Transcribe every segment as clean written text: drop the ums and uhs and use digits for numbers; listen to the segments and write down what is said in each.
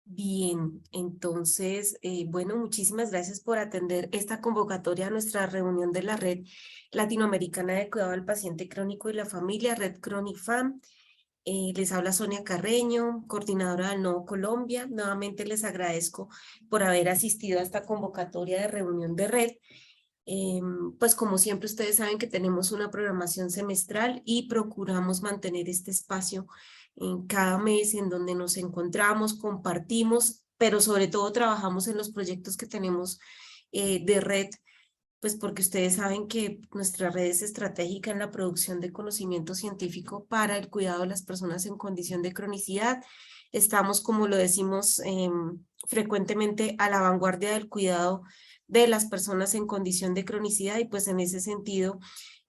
Bien, entonces, bueno, muchísimas gracias por atender esta convocatoria a nuestra reunión de la Red Latinoamericana de Cuidado al Paciente Crónico y la Familia, Red Cronifam. Les habla Sonia Carreño, coordinadora del Nodo Colombia. Nuevamente les agradezco por haber asistido a esta convocatoria de reunión de red. Pues como siempre ustedes saben que tenemos una programación semestral y procuramos mantener este espacio en cada mes en donde nos encontramos, compartimos, pero sobre todo trabajamos en los proyectos que tenemos de red, pues porque ustedes saben que nuestra red es estratégica en la producción de conocimiento científico para el cuidado de las personas en condición de cronicidad. Estamos, como lo decimos frecuentemente, a la vanguardia del cuidado de las personas en condición de cronicidad y pues en ese sentido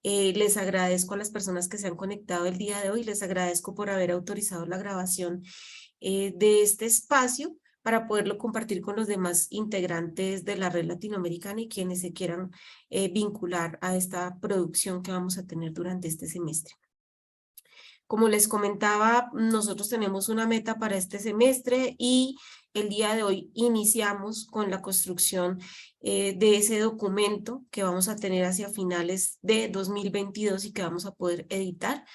les agradezco a las personas que se han conectado el día de hoy, les agradezco por haber autorizado la grabación de este espacio para poderlo compartir con los demás integrantes de la red latinoamericana y quienes se quieran vincular a esta producción que vamos a tener durante este semestre. Como les comentaba, nosotros tenemos una meta para este semestre y el día de hoy iniciamos con la construcción de ese documento que vamos a tener hacia finales de 2022 y que vamos a poder editar.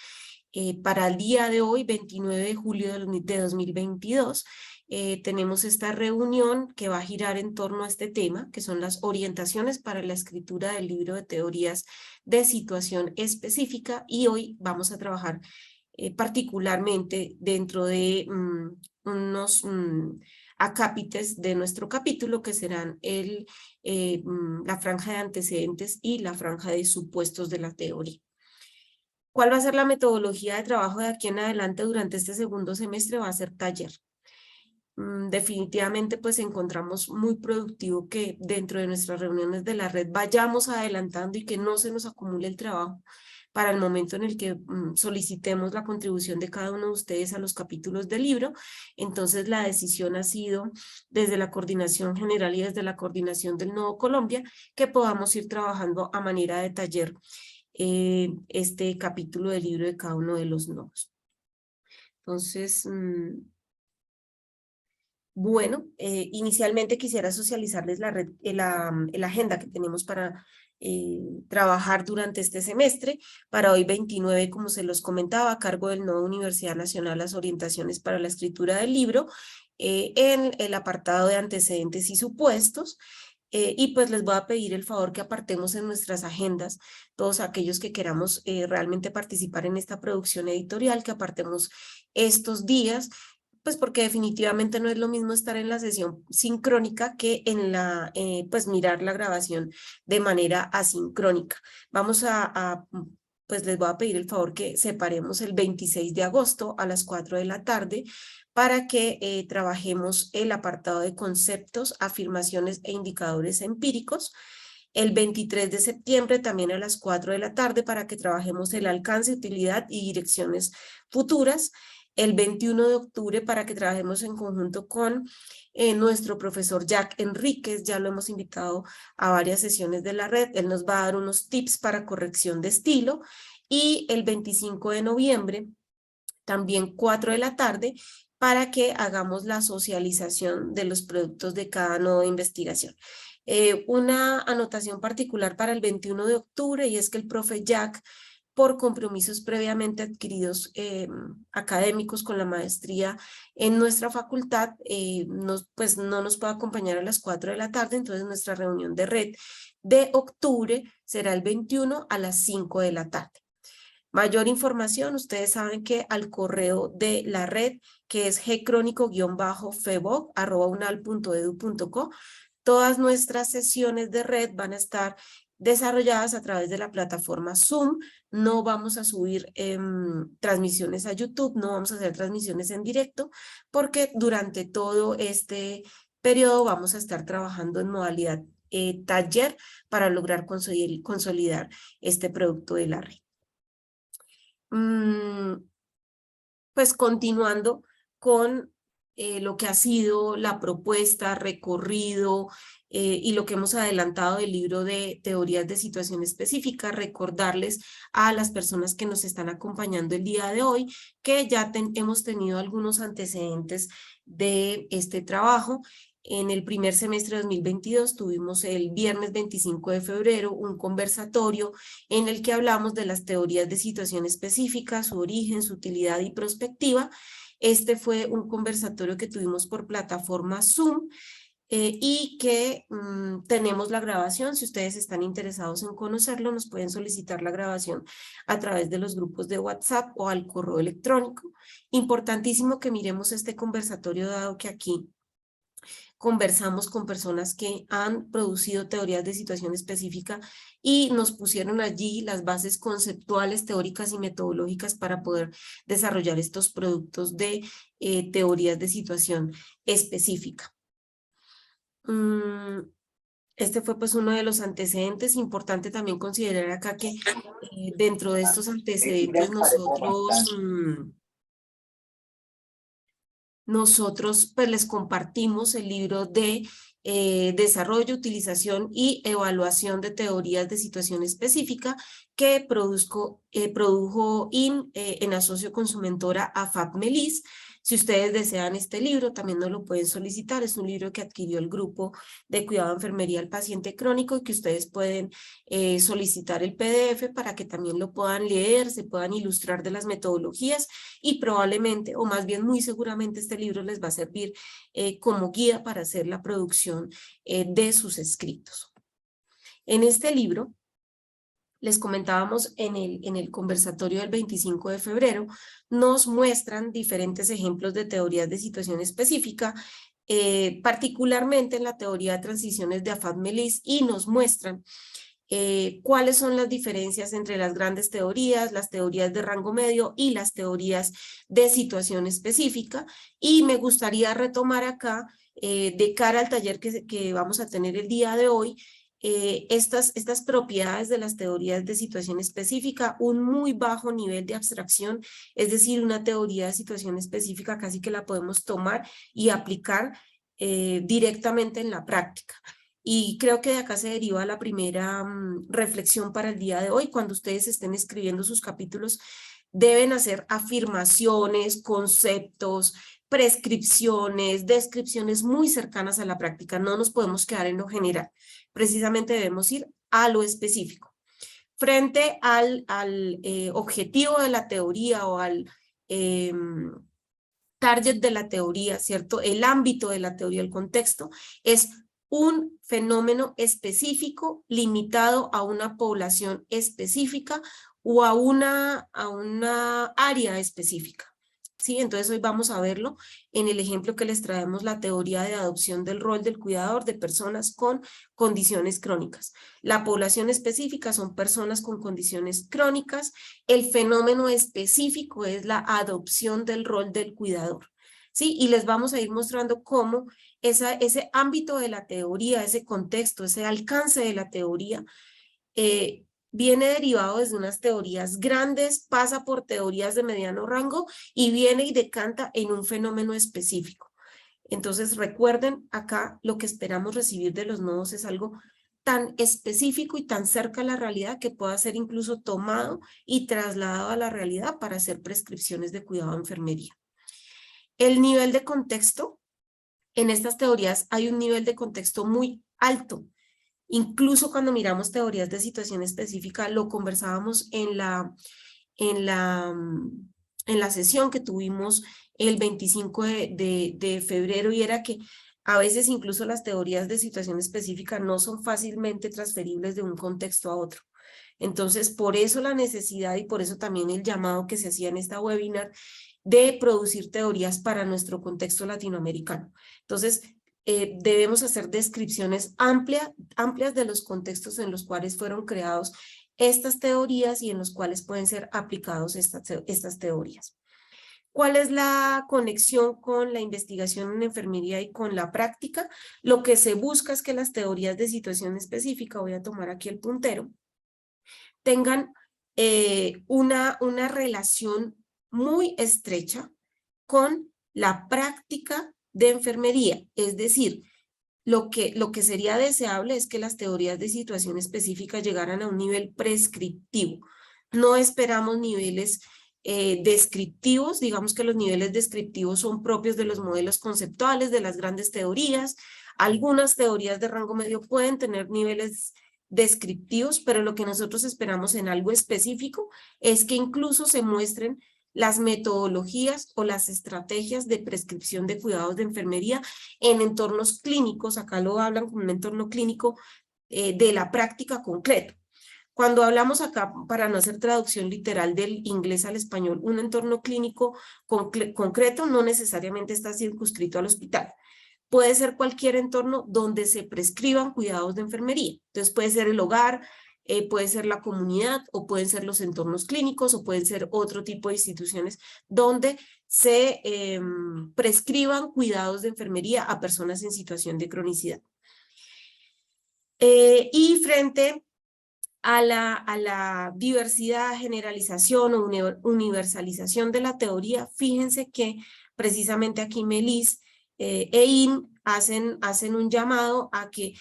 Para el día de hoy, 29 de julio de 2022, tenemos esta reunión que va a girar en torno a este tema, que son las orientaciones para la escritura del libro de teorías de situación específica, y hoy vamos a trabajar particularmente dentro de unos acápites de nuestro capítulo que serán la franja de antecedentes y la franja de supuestos de la teoría. ¿Cuál va a ser la metodología de trabajo de aquí en adelante durante este segundo semestre? Va a ser taller. Definitivamente pues encontramos muy productivo que dentro de nuestras reuniones de la red vayamos adelantando y que no se nos acumule el trabajo para el momento en el que solicitemos la contribución de cada uno de ustedes a los capítulos del libro. Entonces la decisión ha sido desde la coordinación general y desde la coordinación del Nodo Colombia que podamos ir trabajando a manera de taller este capítulo del libro de cada uno de los nodos. Entonces, bueno, inicialmente quisiera socializarles la agenda que tenemos para trabajar durante este semestre. Para hoy 29, como se los comentaba, a cargo del Nodo Universidad Nacional, las orientaciones para la escritura del libro, en el apartado de antecedentes y supuestos. Y pues les voy a pedir el favor que apartemos en nuestras agendas todos aquellos que queramos realmente participar en esta producción editorial, que apartemos estos días, pues porque definitivamente no es lo mismo estar en la sesión sincrónica que en pues mirar la grabación de manera asincrónica. Vamos pues les voy a pedir el favor que separemos el 26 de agosto a las 4 de la tarde para que trabajemos el apartado de conceptos, afirmaciones e indicadores empíricos. El 23 de septiembre también a las 4 de la tarde para que trabajemos el alcance, utilidad y direcciones futuras. El 21 de octubre para que trabajemos en conjunto con nuestro profesor Jack Enríquez. Ya lo hemos invitado a varias sesiones de la red. Él nos va a dar unos tips para corrección de estilo. Y el 25 de noviembre, también 4 de la tarde, para que hagamos la socialización de los productos de cada nodo de investigación. Una anotación particular para el 21 de octubre y es que el profe Jack, por compromisos previamente adquiridos académicos con la maestría en nuestra facultad, pues no nos puede acompañar a las 4 de la tarde, entonces nuestra reunión de red de octubre será el 21 a las 5 de la tarde. Mayor información, ustedes saben que al correo de la red, que es gcrónico-feboc@unal.edu.co, todas nuestras sesiones de red van a estar desarrolladas a través de la plataforma Zoom. No vamos a subir transmisiones a YouTube, no vamos a hacer transmisiones en directo, porque durante todo este periodo vamos a estar trabajando en modalidad taller para lograr consolidar este producto de la red. Pues continuando con lo que ha sido la propuesta, recorrido y lo que hemos adelantado del libro de teorías de situación específica, recordarles a las personas que nos están acompañando el día de hoy que ya hemos tenido algunos antecedentes de este trabajo. En el primer semestre de 2022 tuvimos el viernes 25 de febrero un conversatorio en el que hablamos de las teorías de situación específica, su origen, su utilidad y perspectiva. Este fue un conversatorio que tuvimos por plataforma Zoom y que tenemos la grabación. Si ustedes están interesados en conocerlo, nos pueden solicitar la grabación a través de los grupos de WhatsApp o al correo electrónico. Importantísimo que miremos este conversatorio, dado que aquí conversamos con personas que han producido teorías de situación específica y nos pusieron allí las bases conceptuales, teóricas y metodológicas para poder desarrollar estos productos de teorías de situación específica. Este fue pues uno de los antecedentes. Importante también considerar acá que dentro de estos antecedentes nosotros pues les compartimos el libro de desarrollo, utilización y evaluación de teorías de situación específica que produjo en asocio con su mentora AFAP Melis. Si ustedes desean este libro, también nos lo pueden solicitar. Es un libro que adquirió el grupo de cuidado de enfermería al paciente crónico y que ustedes pueden solicitar el PDF para que también lo puedan leer, se puedan ilustrar de las metodologías y probablemente, o más bien muy seguramente, este libro les va a servir como guía para hacer la producción de sus escritos. En este libro, les comentábamos en el conversatorio del 25 de febrero, nos muestran diferentes ejemplos de teorías de situación específica, particularmente en la teoría de transiciones de Afad Melis, y nos muestran cuáles son las diferencias entre las grandes teorías, las teorías de rango medio y las teorías de situación específica. Y me gustaría retomar acá, de cara al taller que vamos a tener el día de hoy, estas propiedades de las teorías de situación específica, un muy bajo nivel de abstracción, es decir, una teoría de situación específica casi que la podemos tomar y aplicar directamente en la práctica. Y creo que de acá se deriva la primera reflexión para el día de hoy. Cuando ustedes estén escribiendo sus capítulos, deben hacer afirmaciones, conceptos, prescripciones, descripciones muy cercanas a la práctica. No nos podemos quedar en lo general. Precisamente debemos ir a lo específico. Frente al objetivo de la teoría o al target de la teoría, ¿cierto? El ámbito de la teoría, el contexto, es un fenómeno específico limitado a una población específica o a una área específica. ¿Sí? Entonces hoy vamos a verlo en el ejemplo que les traemos, la teoría de adopción del rol del cuidador de personas con condiciones crónicas. La población específica son personas con condiciones crónicas. El fenómeno específico es la adopción del rol del cuidador. ¿Sí? Y les vamos a ir mostrando cómo ese ámbito de la teoría, ese contexto, ese alcance de la teoría, viene derivado desde unas teorías grandes, pasa por teorías de mediano rango y viene y decanta en un fenómeno específico. Entonces recuerden, acá lo que esperamos recibir de los nodos es algo tan específico y tan cerca a la realidad que pueda ser incluso tomado y trasladado a la realidad para hacer prescripciones de cuidado de enfermería. El nivel de contexto, en estas teorías hay un nivel de contexto muy alto. Incluso cuando miramos teorías de situación específica, lo conversábamos en la sesión que tuvimos el 25 de febrero, y era que a veces incluso las teorías de situación específica no son fácilmente transferibles de un contexto a otro. Entonces, por eso la necesidad y por eso también el llamado que se hacía en esta webinar de producir teorías para nuestro contexto latinoamericano. Entonces, debemos hacer descripciones amplias de los contextos en los cuales fueron creados estas teorías y en los cuales pueden ser aplicados estas teorías. ¿Cuál es la conexión con la investigación en enfermería y con la práctica? Lo que se busca es que las teorías de situación específica, voy a tomar aquí el puntero, tengan una relación muy estrecha con la práctica de enfermería, es decir, lo que sería deseable es que las teorías de situación específica llegaran a un nivel prescriptivo. No esperamos niveles descriptivos, digamos que los niveles descriptivos son propios de los modelos conceptuales, de las grandes teorías. Algunas teorías de rango medio pueden tener niveles descriptivos, pero lo que nosotros esperamos en algo específico es que incluso se muestren las metodologías o las estrategias de prescripción de cuidados de enfermería en entornos clínicos, acá lo hablan como un entorno clínico de la práctica concreta. Cuando hablamos acá, para no hacer traducción literal del inglés al español, un entorno clínico concreto no necesariamente está circunscrito al hospital. Puede ser cualquier entorno donde se prescriban cuidados de enfermería. Entonces puede ser el hogar, puede ser la comunidad, o pueden ser los entornos clínicos, o pueden ser otro tipo de instituciones donde se prescriban cuidados de enfermería a personas en situación de cronicidad. Y frente a la diversidad, generalización o universalización de la teoría, fíjense que precisamente aquí Melis e IN hacen un llamado a que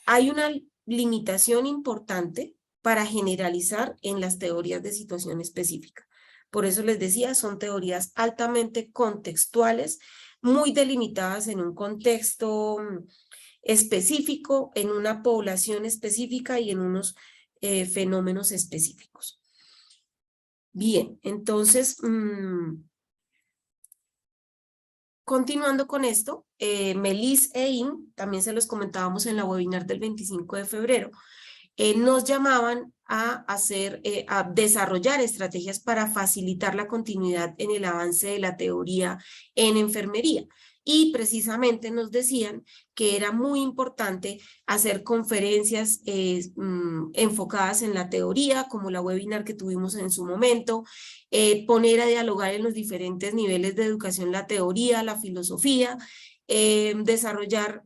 hay una limitación importante para generalizar en las teorías de situación específica. Por eso les decía, son teorías altamente contextuales, muy delimitadas en un contexto específico, en una población específica y en unos fenómenos específicos. Bien, entonces, continuando con esto, Melis e IN, también se los comentábamos en la webinar del 25 de febrero, nos llamaban a desarrollar estrategias para facilitar la continuidad en el avance de la teoría en enfermería. Y precisamente nos decían que era muy importante hacer conferencias enfocadas en la teoría, como la webinar que tuvimos en su momento, poner a dialogar en los diferentes niveles de educación la teoría, la filosofía, desarrollar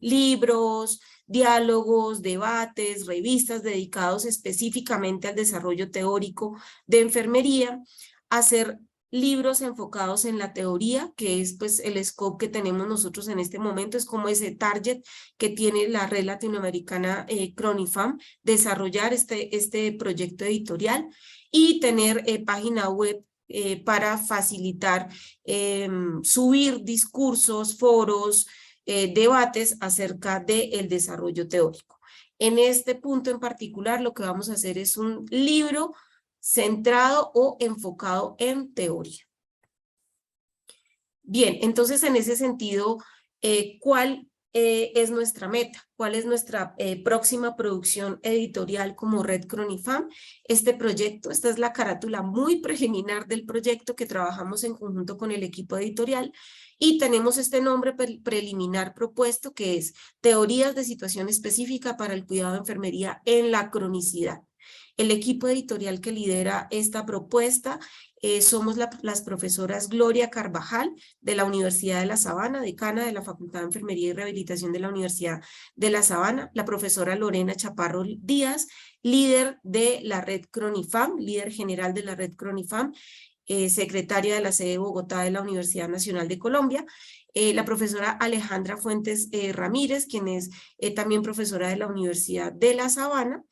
libros, diálogos, debates, revistas dedicados específicamente al desarrollo teórico de enfermería, hacer libros enfocados en la teoría, que es pues el scope que tenemos nosotros en este momento, es como ese target que tiene la red latinoamericana Cronifam, desarrollar este proyecto editorial y tener página web para facilitar subir discursos, foros, debates acerca del desarrollo teórico. En este punto en particular, lo que vamos a hacer es un libro centrado o enfocado en teoría. Bien, entonces en ese sentido, ¿cuál es nuestra meta? ¿Cuál es nuestra próxima producción editorial como Red Cronifam? Este proyecto, esta es la carátula muy preliminar del proyecto que trabajamos en conjunto con el equipo editorial y tenemos este nombre preliminar propuesto que es Teorías de Situación Específica para el Cuidado de Enfermería en la Cronicidad. El equipo editorial que lidera esta propuesta somos las profesoras Gloria Carvajal de la Universidad de La Sabana, decana de la Facultad de Enfermería y Rehabilitación de la Universidad de La Sabana, la profesora Lorena Chaparro Díaz, líder de la red Cronifam, líder general de la red Cronifam, secretaria de la sede de Bogotá de la Universidad Nacional de Colombia, la profesora Alejandra Fuentes Ramírez, quien es también profesora de la Universidad de La Sabana,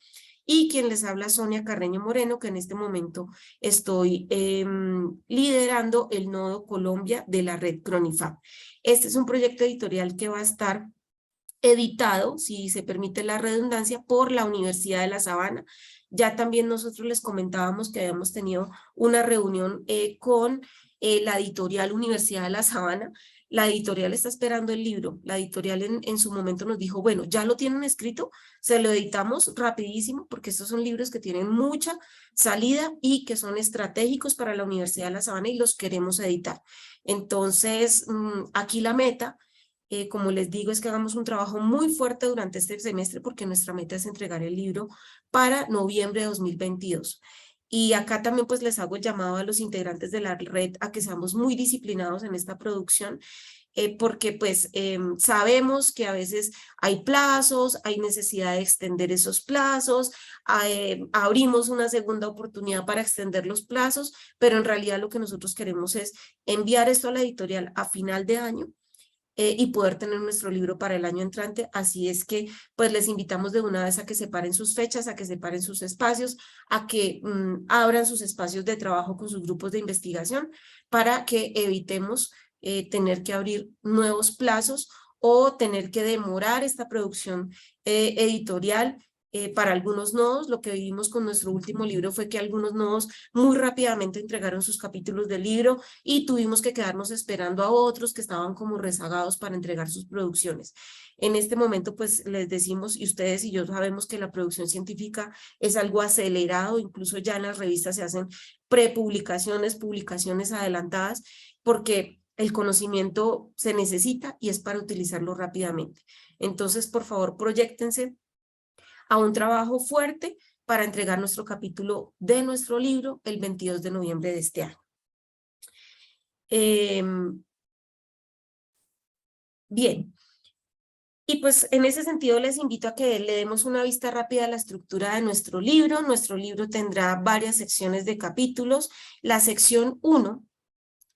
y quien les habla Sonia Carreño Moreno, que en este momento estoy liderando el nodo Colombia de la red Cronifam. Este es un proyecto editorial que va a estar editado, si se permite la redundancia, por la Universidad de La Sabana. Ya también nosotros les comentábamos que habíamos tenido una reunión con la editorial Universidad de La Sabana. La editorial está esperando el libro. La editorial en su momento nos dijo, bueno, ya lo tienen escrito, se lo editamos rapidísimo porque estos son libros que tienen mucha salida y que son estratégicos para la Universidad de La Sabana y los queremos editar. Entonces, aquí la meta, como les digo, es que hagamos un trabajo muy fuerte durante este semestre porque nuestra meta es entregar el libro para noviembre de 2022. Y acá también pues les hago el llamado a los integrantes de la red a que seamos muy disciplinados en esta producción, porque pues sabemos que a veces hay plazos, hay necesidad de extender esos plazos, abrimos una segunda oportunidad para extender los plazos, pero en realidad lo que nosotros queremos es enviar esto a la editorial a final de año, y poder tener nuestro libro para el año entrante. Así es que pues les invitamos de una vez a que separen sus fechas, a que separen sus espacios, a que abran sus espacios de trabajo con sus grupos de investigación para que evitemos tener que abrir nuevos plazos o tener que demorar esta producción editorial. Para algunos nodos, lo que vivimos con nuestro último libro fue que algunos nodos muy rápidamente entregaron sus capítulos del libro y tuvimos que quedarnos esperando a otros que estaban como rezagados para entregar sus producciones. En este momento, pues les decimos, y ustedes y yo sabemos que la producción científica es algo acelerado, incluso ya en las revistas se hacen prepublicaciones, publicaciones adelantadas, porque el conocimiento se necesita y es para utilizarlo rápidamente. Entonces, por favor, proyéctense a un trabajo fuerte para entregar nuestro capítulo de nuestro libro el 22 de noviembre de este año. Bien, y pues en ese sentido les invito a que le demos una vista rápida a la estructura de nuestro libro. Nuestro libro tendrá varias secciones de capítulos. La sección 1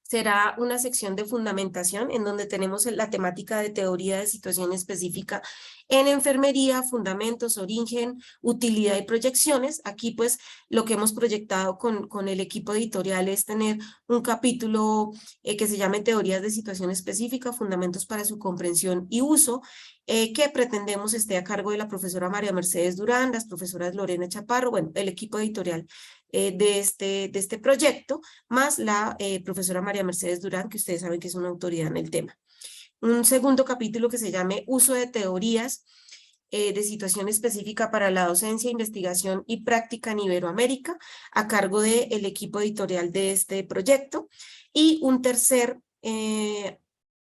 será una sección de fundamentación en donde tenemos la temática de teoría de situación específica en enfermería, fundamentos, origen, utilidad y proyecciones. Aquí pues lo que hemos proyectado con el equipo editorial es tener un capítulo que se llame teorías de situación específica, fundamentos para su comprensión y uso, que pretendemos esté a cargo de la profesora María Mercedes Durán, las profesoras Lorena Chaparro, bueno, el equipo editorial de este proyecto, más la profesora María Mercedes Durán, que ustedes saben que es una autoridad en el tema. Un segundo capítulo que se llame Uso de teorías de situación específica para la docencia, investigación y práctica en Iberoamérica, a cargo del equipo editorial de este proyecto. Y un tercer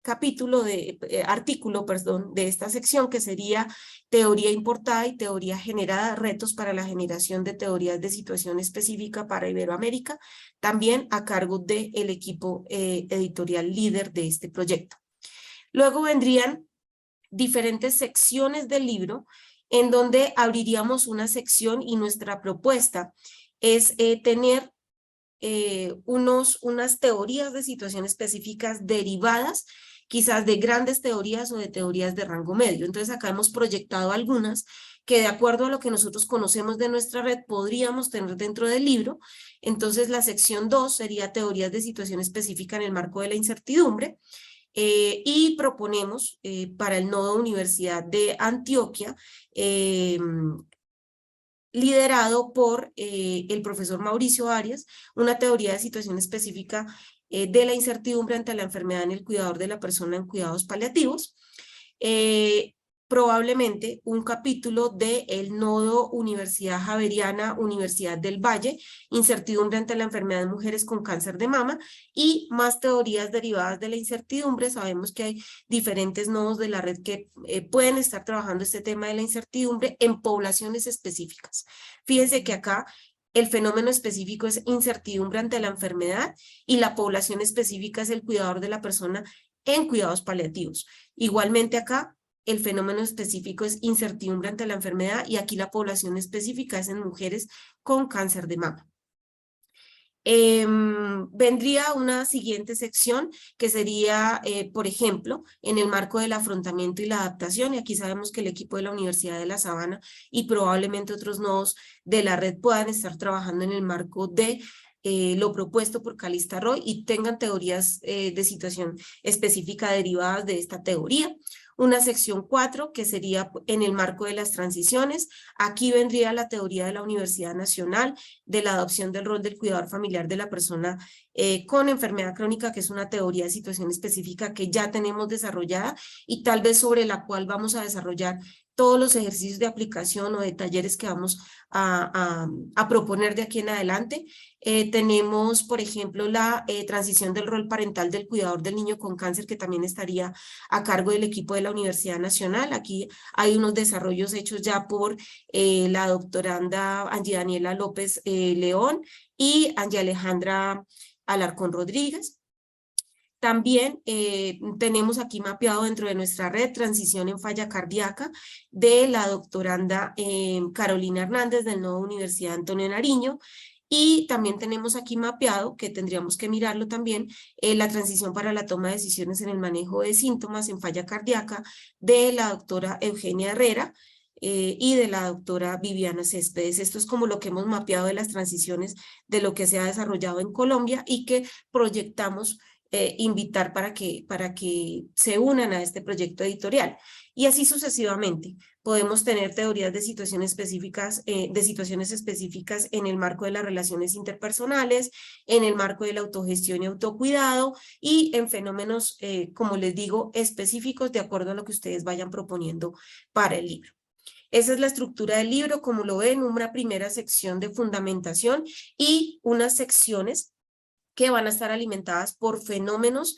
artículo, perdón, de esta sección, que sería teoría importada y teoría generada, retos para la generación de teorías de situación específica para Iberoamérica, también a cargo del equipo editorial líder de este proyecto. Luego vendrían diferentes secciones del libro en donde abriríamos una sección y nuestra propuesta es tener unas teorías de situación específicas derivadas quizás de grandes teorías o de teorías de rango medio. Entonces acá hemos proyectado algunas que de acuerdo a lo que nosotros conocemos de nuestra red podríamos tener dentro del libro. Entonces la sección 2 sería teorías de situación específica en el marco de la incertidumbre. Y proponemos para el nodo Universidad de Antioquia, liderado por el profesor Mauricio Arias, una teoría de situación específica de la incertidumbre ante la enfermedad en el cuidador de la persona en cuidados paliativos. Probablemente un capítulo del nodo Universidad Javeriana, Universidad del Valle, incertidumbre ante la enfermedad de mujeres con cáncer de mama y más teorías derivadas de la incertidumbre. Sabemos que hay diferentes nodos de la red que pueden estar trabajando este tema de la incertidumbre en poblaciones específicas. Fíjense que acá el fenómeno específico es incertidumbre ante la enfermedad y la población específica es el cuidador de la persona en cuidados paliativos. Igualmente acá, el fenómeno específico es incertidumbre ante la enfermedad y aquí la población específica es en mujeres con cáncer de mama. Vendría una siguiente sección que sería, por ejemplo, en el marco del afrontamiento y la adaptación, y aquí sabemos que el equipo de la Universidad de La Sabana y probablemente otros nodos de la red puedan estar trabajando en el marco de lo propuesto por Calista Roy y tengan teorías de situación específica derivadas de esta teoría. Una sección 4 que sería en el marco de las transiciones. Aquí vendría la teoría de la Universidad Nacional de la adopción del rol del cuidador familiar de la persona con enfermedad crónica, que es una teoría de situación específica que ya tenemos desarrollada y tal vez sobre la cual vamos a desarrollar todos los ejercicios de aplicación o de talleres que vamos a proponer de aquí en adelante. Tenemos, por ejemplo, la transición del rol parental del cuidador del niño con cáncer, que también estaría a cargo del equipo de la Universidad Nacional. Aquí hay unos desarrollos hechos ya por la doctoranda Angie Daniela López León y Angie Alejandra Alarcón Rodríguez. También tenemos aquí mapeado dentro de nuestra red transición en falla cardíaca de la doctoranda Carolina Hernández del Nueva Universidad Antonio Nariño. Y también tenemos aquí mapeado, que tendríamos que mirarlo también, la transición para la toma de decisiones en el manejo de síntomas en falla cardíaca de la doctora Eugenia Herrera y de la doctora Viviana Céspedes. Esto es como lo que hemos mapeado de las transiciones de lo que se ha desarrollado en Colombia y que proyectamos invitar para que se unan a este proyecto editorial. Y así sucesivamente. Podemos tener teorías de situaciones específicas en el marco de las relaciones interpersonales, en el marco de la autogestión y autocuidado y en fenómenos, como les digo, específicos de acuerdo a lo que ustedes vayan proponiendo para el libro. Esa es la estructura del libro, como lo ven, una primera sección de fundamentación y unas secciones que van a estar alimentadas por fenómenos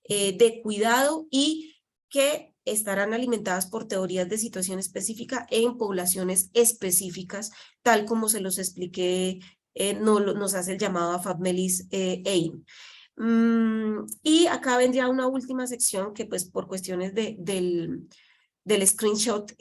de cuidado y que estarán alimentadas por teorías de situación específica en poblaciones específicas, tal como se los expliqué, nos hace el llamado a FABMELIS AIM. Y acá vendría una última sección que pues por cuestiones del screenshot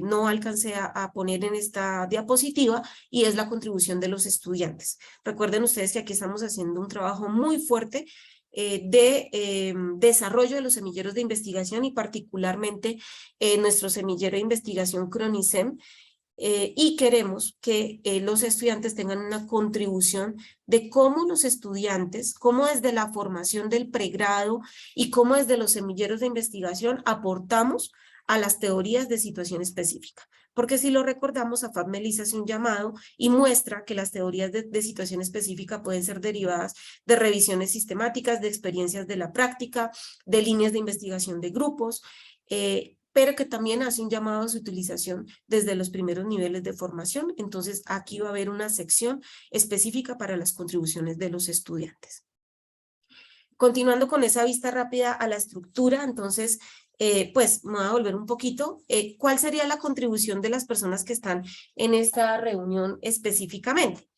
no alcancé a poner en esta diapositiva, y es la contribución de los estudiantes. Recuerden ustedes que aquí estamos haciendo un trabajo muy fuerte de desarrollo de los semilleros de investigación y particularmente nuestro semillero de investigación CRONICEM, y queremos que los estudiantes tengan una contribución de cómo los estudiantes, cómo desde la formación del pregrado y cómo desde los semilleros de investigación aportamos a las teorías de situación específica. Porque si lo recordamos, a FABMELIS hace un llamado y muestra que las teorías de situación específica pueden ser derivadas de revisiones sistemáticas, de experiencias de la práctica, de líneas de investigación de grupos, pero que también hace un llamado a su utilización desde los primeros niveles de formación. Entonces, aquí va a haber una sección específica para las contribuciones de los estudiantes. Continuando con esa vista rápida a la estructura, entonces, pues me voy a volver un poquito. ¿Cuál sería la contribución de las personas que están en esta reunión específicamente?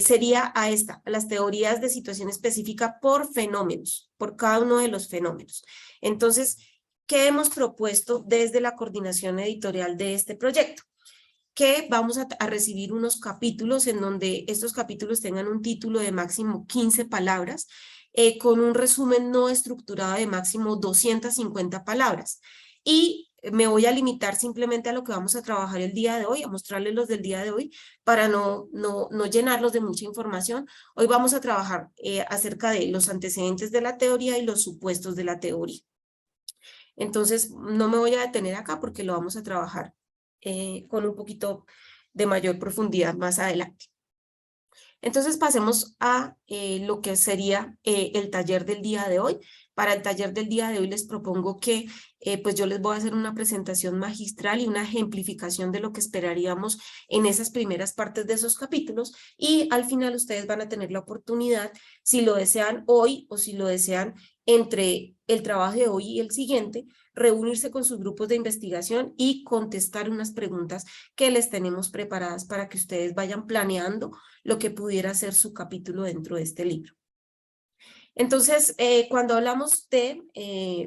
Sería a las teorías de situación específica por fenómenos, por cada uno de los fenómenos. Entonces, ¿qué hemos propuesto desde la coordinación editorial de este proyecto? Que vamos a recibir unos capítulos en donde estos capítulos tengan un título de máximo 15 palabras, con un resumen no estructurado de máximo 250 palabras. Y me voy a limitar simplemente a lo que vamos a trabajar el día de hoy, a mostrarles los del día de hoy, para no llenarlos de mucha información. Hoy vamos a trabajar acerca de los antecedentes de la teoría y los supuestos de la teoría. Entonces, no me voy a detener acá porque lo vamos a trabajar con un poquito de mayor profundidad más adelante. Entonces pasemos a lo que sería el taller del día de hoy. Para el taller del día de hoy les propongo que pues yo les voy a hacer una presentación magistral y una ejemplificación de lo que esperaríamos en esas primeras partes de esos capítulos, y al final ustedes van a tener la oportunidad, si lo desean hoy o si lo desean entre el trabajo de hoy y el siguiente, reunirse con sus grupos de investigación y contestar unas preguntas que les tenemos preparadas para que ustedes vayan planeando lo que pudiera ser su capítulo dentro de este libro. Entonces, cuando hablamos de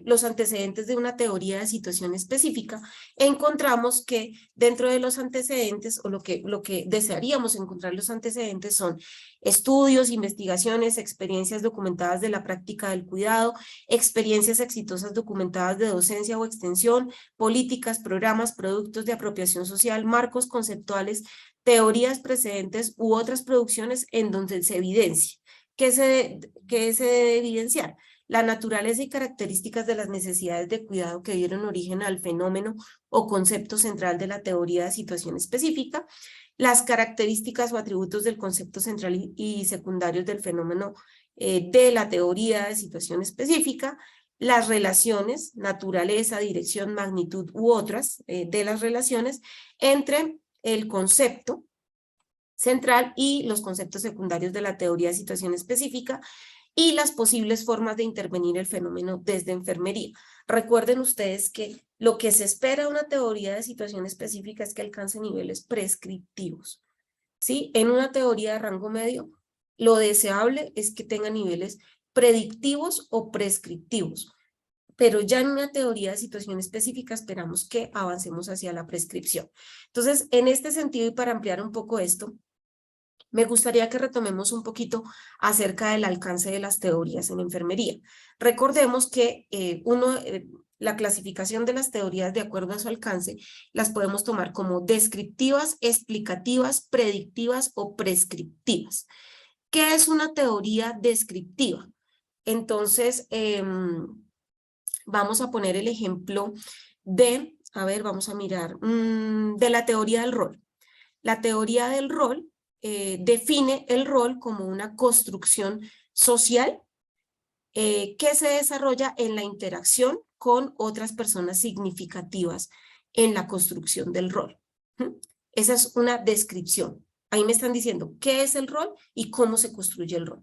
los antecedentes de una teoría de situación específica, encontramos que dentro de los antecedentes, o lo que desearíamos encontrar los antecedentes, son estudios, investigaciones, experiencias documentadas de la práctica del cuidado, experiencias exitosas documentadas de docencia o extensión, políticas, programas, productos de apropiación social, marcos conceptuales, teorías precedentes u otras producciones en donde se evidencia. ¿Qué se debe evidenciar? La naturaleza y características de las necesidades de cuidado que dieron origen al fenómeno o concepto central de la teoría de situación específica, las características o atributos del concepto central y secundarios del fenómeno de la teoría de situación específica, las relaciones, naturaleza, dirección, magnitud u otras de las relaciones entre el concepto central y los conceptos secundarios de la teoría de situación específica y las posibles formas de intervenir el fenómeno desde enfermería. Recuerden ustedes que lo que se espera de una teoría de situación específica es que alcance niveles prescriptivos, ¿sí? En una teoría de rango medio, lo deseable es que tenga niveles predictivos o prescriptivos, pero ya en una teoría de situación específica esperamos que avancemos hacia la prescripción. Entonces, en este sentido y para ampliar un poco esto, me gustaría que retomemos un poquito acerca del alcance de las teorías en enfermería. Recordemos que la clasificación de las teorías de acuerdo a su alcance las podemos tomar como descriptivas, explicativas, predictivas o prescriptivas. ¿Qué es una teoría descriptiva? Entonces, vamos a poner el ejemplo de, vamos a mirar, de la teoría del rol. La teoría del rol define el rol como una construcción social que se desarrolla en la interacción con otras personas significativas en la construcción del rol. Esa es una descripción. Ahí me están diciendo qué es el rol y cómo se construye el rol.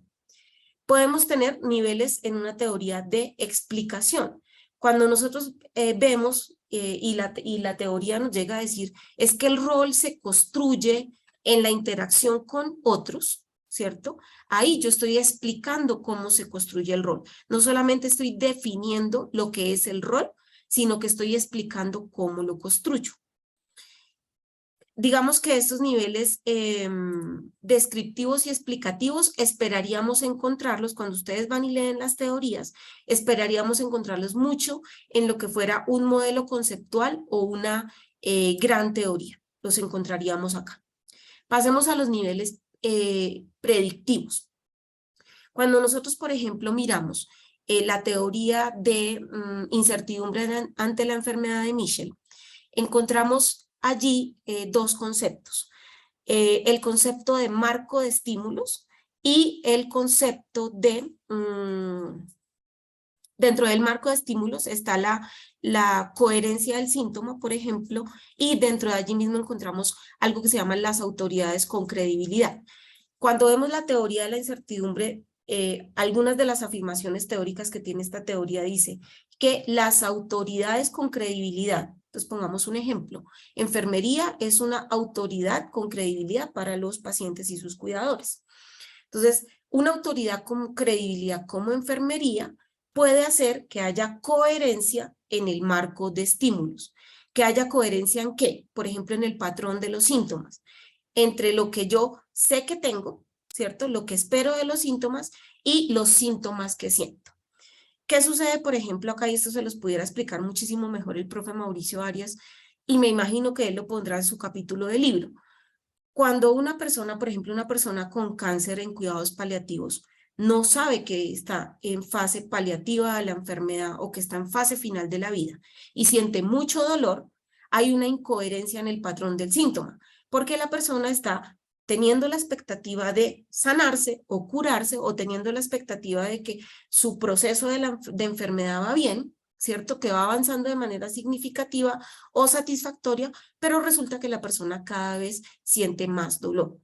Podemos tener niveles en una teoría de explicación. Cuando nosotros vemos y la teoría nos llega a decir es que el rol se construye en la interacción con otros, ¿cierto? Ahí yo estoy explicando cómo se construye el rol. No solamente estoy definiendo lo que es el rol, sino que estoy explicando cómo lo construyo. Digamos que estos niveles descriptivos y explicativos esperaríamos encontrarlos cuando ustedes van y leen las teorías, esperaríamos encontrarlos mucho en lo que fuera un modelo conceptual o una gran teoría. Los encontraríamos acá. Pasemos a los niveles predictivos. Cuando nosotros, por ejemplo, miramos la teoría de incertidumbre ante la enfermedad de Michel, encontramos allí dos conceptos. El concepto de marco de estímulos y el concepto de... dentro del marco de estímulos está la coherencia del síntoma, por ejemplo, y dentro de allí mismo encontramos algo que se llama las autoridades con credibilidad. Cuando vemos la teoría de la incertidumbre, algunas de las afirmaciones teóricas que tiene esta teoría dice que las autoridades con credibilidad, entonces pongamos un ejemplo, enfermería es una autoridad con credibilidad para los pacientes y sus cuidadores. Entonces, una autoridad con credibilidad como enfermería puede hacer que haya coherencia en el marco de estímulos. ¿Que haya coherencia en qué? Por ejemplo, en el patrón de los síntomas. Entre lo que yo sé que tengo, ¿cierto? Lo que espero de los síntomas y los síntomas que siento. ¿Qué sucede, por ejemplo, acá? Y esto se los pudiera explicar muchísimo mejor el profe Mauricio Arias, y me imagino que él lo pondrá en su capítulo de libro. Cuando una persona, por ejemplo, una persona con cáncer en cuidados paliativos, no sabe que está en fase paliativa de la enfermedad o que está en fase final de la vida y siente mucho dolor, hay una incoherencia en el patrón del síntoma, porque la persona está teniendo la expectativa de sanarse o curarse o teniendo la expectativa de que su proceso de enfermedad va bien, ¿cierto? Que va avanzando de manera significativa o satisfactoria, pero resulta que la persona cada vez siente más dolor.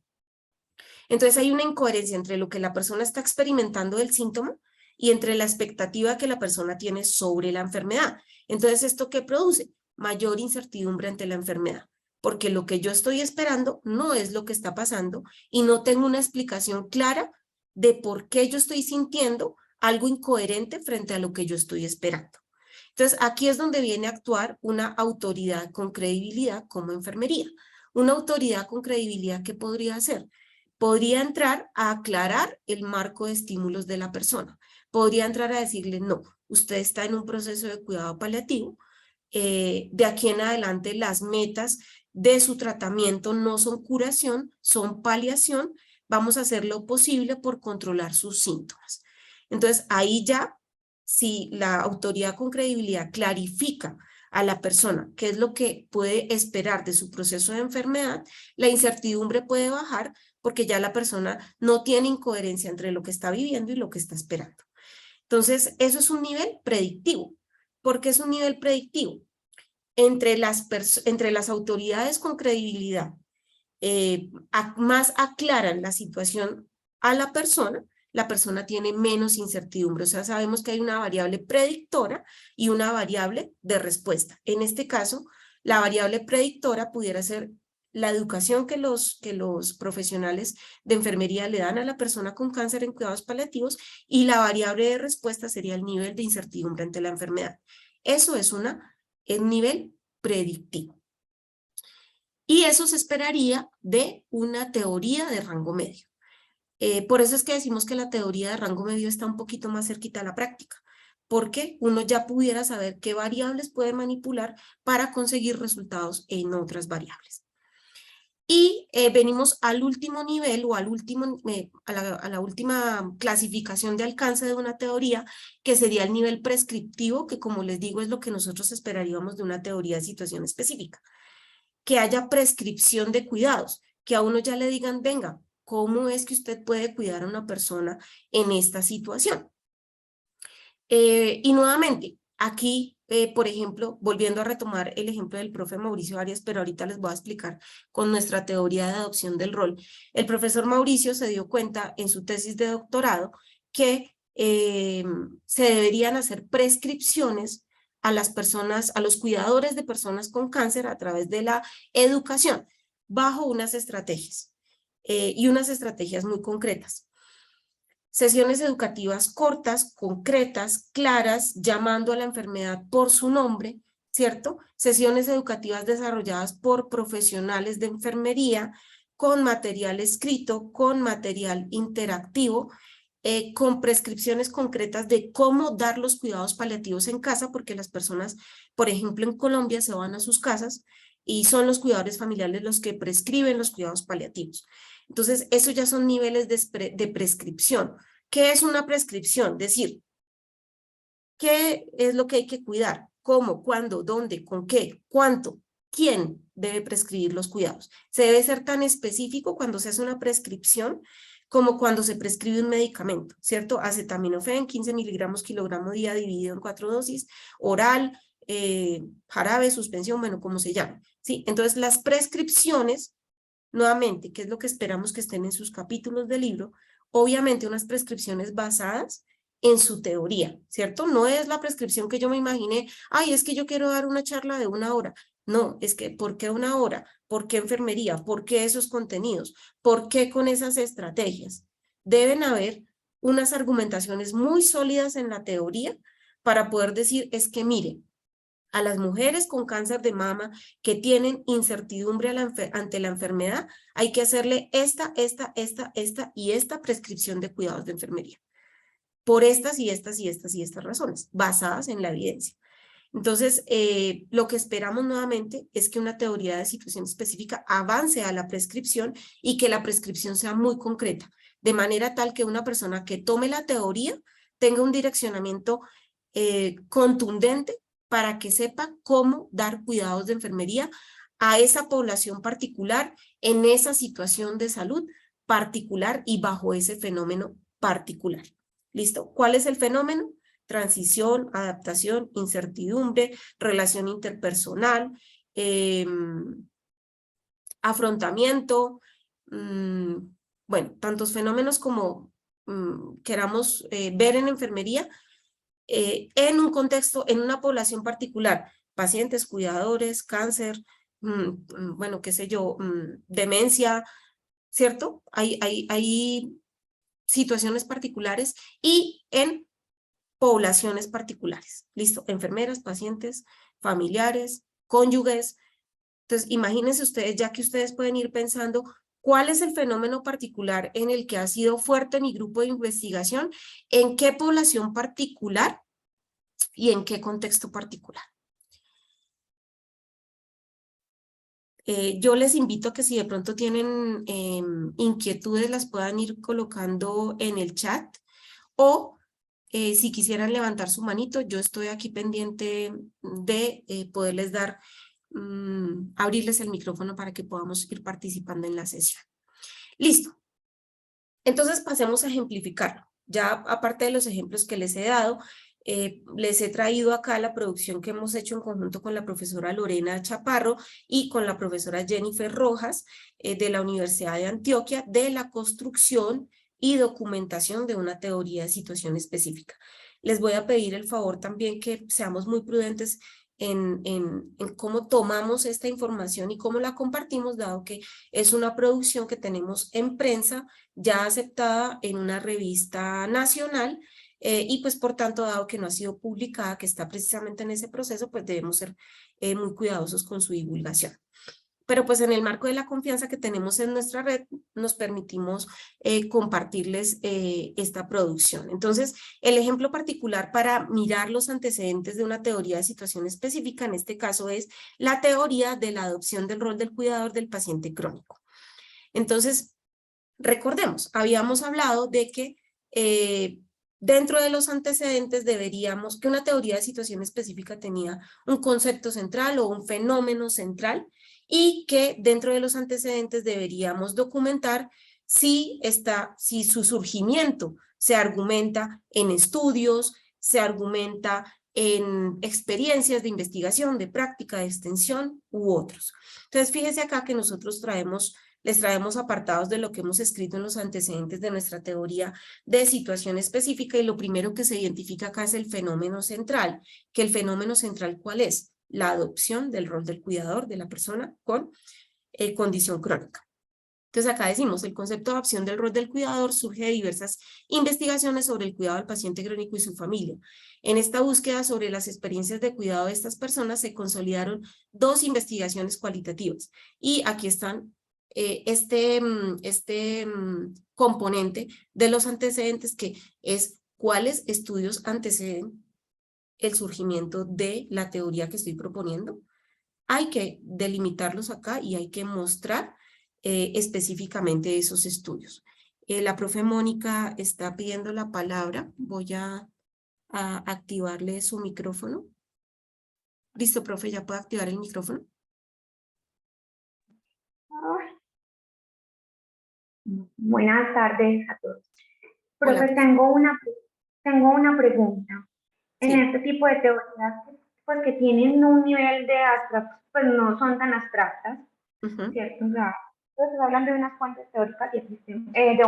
Entonces hay una incoherencia entre lo que la persona está experimentando del síntoma y entre la expectativa que la persona tiene sobre la enfermedad. Entonces, ¿esto qué produce? Mayor incertidumbre ante la enfermedad, porque lo que yo estoy esperando no es lo que está pasando y no tengo una explicación clara de por qué yo estoy sintiendo algo incoherente frente a lo que yo estoy esperando. Entonces, aquí es donde viene a actuar una autoridad con credibilidad como enfermería. Una autoridad con credibilidad, ¿qué podría hacer? Podría entrar a aclarar el marco de estímulos de la persona. Podría entrar a decirle, no, usted está en un proceso de cuidado paliativo. De aquí en adelante las metas de su tratamiento no son curación, son paliación. Vamos a hacer lo posible por controlar sus síntomas. Entonces, ahí ya, si la autoridad con credibilidad clarifica a la persona qué es lo que puede esperar de su proceso de enfermedad, la incertidumbre puede bajar porque ya la persona no tiene incoherencia entre lo que está viviendo y lo que está esperando. Entonces, eso es un nivel predictivo. ¿Por qué es un nivel predictivo? Entre las autoridades con credibilidad más aclaran la situación a la persona tiene menos incertidumbre. O sea, sabemos que hay una variable predictora y una variable de respuesta. En este caso, la variable predictora pudiera ser la educación que los profesionales de enfermería le dan a la persona con cáncer en cuidados paliativos, y la variable de respuesta sería el nivel de incertidumbre ante la enfermedad. Eso es un nivel predictivo. Y eso se esperaría de una teoría de rango medio. Por eso es que decimos que la teoría de rango medio está un poquito más cerquita a la práctica, porque uno ya pudiera saber qué variables puede manipular para conseguir resultados en otras variables. Y venimos al último nivel o a la última clasificación de alcance de una teoría, que sería el nivel prescriptivo, que como les digo es lo que nosotros esperaríamos de una teoría de situación específica. Que haya prescripción de cuidados, que a uno ya le digan, venga, ¿cómo es que usted puede cuidar a una persona en esta situación? Y nuevamente, aquí, por ejemplo, volviendo a retomar el ejemplo del profe Mauricio Arias, pero ahorita les voy a explicar con nuestra teoría de adopción del rol. El profesor Mauricio se dio cuenta en su tesis de doctorado que se deberían hacer prescripciones a las personas, a los cuidadores de personas con cáncer a través de la educación, bajo unas estrategias y unas estrategias muy concretas. Sesiones educativas cortas, concretas, claras, llamando a la enfermedad por su nombre, ¿cierto? Sesiones educativas desarrolladas por profesionales de enfermería, con material escrito, con material interactivo, con prescripciones concretas de cómo dar los cuidados paliativos en casa, porque las personas, por ejemplo, en Colombia se van a sus casas y son los cuidadores familiares los que prescriben los cuidados paliativos. Entonces, esos ya son niveles de prescripción. ¿Qué es una prescripción? Decir, ¿qué es lo que hay que cuidar? ¿Cómo? ¿Cuándo? ¿Dónde? ¿Con qué? ¿Cuánto? ¿Quién debe prescribir los cuidados? Se debe ser tan específico cuando se hace una prescripción como cuando se prescribe un medicamento, ¿cierto? Acetaminofén, 15 miligramos kilogramo día dividido en 4 dosis, oral, jarabe, suspensión, bueno, como se llame, ¿sí? Entonces, las prescripciones, nuevamente, ¿qué es lo que esperamos que estén en sus capítulos del libro? Obviamente, unas prescripciones basadas en su teoría, ¿cierto? No es la prescripción que yo me imaginé, ay, es que yo quiero dar una charla de 1 hora. No, es que, ¿por qué 1 hora? ¿Por qué enfermería? ¿Por qué esos contenidos? ¿Por qué con esas estrategias? Deben haber unas argumentaciones muy sólidas en la teoría para poder decir, es que mire, a las mujeres con cáncer de mama que tienen incertidumbre ante la enfermedad, hay que hacerle esta y esta prescripción de cuidados de enfermería. Por estas y estas y estas y estas razones, basadas en la evidencia. Entonces, lo que esperamos nuevamente es que una teoría de situación específica avance a la prescripción y que la prescripción sea muy concreta, de manera tal que una persona que tome la teoría tenga un direccionamiento contundente para que sepa cómo dar cuidados de enfermería a esa población particular, en esa situación de salud particular y bajo ese fenómeno particular. ¿Listo? ¿Cuál es el fenómeno? Transición, adaptación, incertidumbre, relación interpersonal, afrontamiento, bueno, tantos fenómenos como queramos ver en enfermería, en un contexto, en una población particular, pacientes, cuidadores, cáncer, bueno, qué sé yo, demencia, ¿cierto? Hay situaciones particulares y en poblaciones particulares. ¿Listo? Enfermeras, pacientes, familiares, cónyuges. Entonces, imagínense ustedes, ya que ustedes pueden ir pensando cuál es el fenómeno particular en el que ha sido fuerte mi grupo de investigación, en qué población particular y en qué contexto particular. Yo les invito a que si de pronto tienen inquietudes las puedan ir colocando en el chat o si quisieran levantar su manito, yo estoy aquí pendiente de poderles dar, abrirles el micrófono para que podamos ir participando en la sesión. Listo. Entonces pasemos a ejemplificarlo. Ya aparte de los ejemplos que les he dado, les he traído acá la producción que hemos hecho en conjunto con la profesora Lorena Chaparro y con la profesora Jennifer Rojas de la Universidad de Antioquia de la construcción y documentación de una teoría de situación específica. Les voy a pedir el favor también que seamos muy prudentes en cómo tomamos esta información y cómo la compartimos, dado que es una producción que tenemos en prensa ya aceptada en una revista nacional y pues por tanto, dado que no ha sido publicada, que está precisamente en ese proceso, pues debemos ser muy cuidadosos con su divulgación. Pero pues en el marco de la confianza que tenemos en nuestra red, nos permitimos compartirles esta producción. Entonces, el ejemplo particular para mirar los antecedentes de una teoría de situación específica, en este caso es la teoría de la adopción del rol del cuidador del paciente crónico. Entonces, recordemos, habíamos hablado de que dentro de los antecedentes deberíamos, que una teoría de situación específica tenía un concepto central o un fenómeno central y que dentro de los antecedentes deberíamos documentar si su surgimiento se argumenta en estudios, se argumenta en experiencias de investigación, de práctica, de extensión u otros. Entonces, fíjese acá que nosotros les traemos apartados de lo que hemos escrito en los antecedentes de nuestra teoría de situación específica y lo primero que se identifica acá es el fenómeno central, que el fenómeno central ¿cuál es? La adopción del rol del cuidador de la persona con condición crónica. Entonces acá decimos, el concepto de adopción del rol del cuidador surge de diversas investigaciones sobre el cuidado del paciente crónico y su familia. En esta búsqueda sobre las experiencias de cuidado de estas personas se consolidaron dos investigaciones cualitativas y aquí están componente de los antecedentes que es cuáles estudios anteceden el surgimiento de la teoría que estoy proponiendo. Hay que delimitarlos acá y hay que mostrar específicamente esos estudios. La profe Mónica está pidiendo la palabra. Voy a activarle su micrófono. Listo, profe, ¿ya puede activar el micrófono? Buenas tardes a todos. Hola, Profe, tengo una pregunta. En sí. este tipo de teorías, pues que tienen un nivel de abstracto, pues no son tan abstractas, ¿cierto? O sea, pues hablan de unas fuentes teóricas y de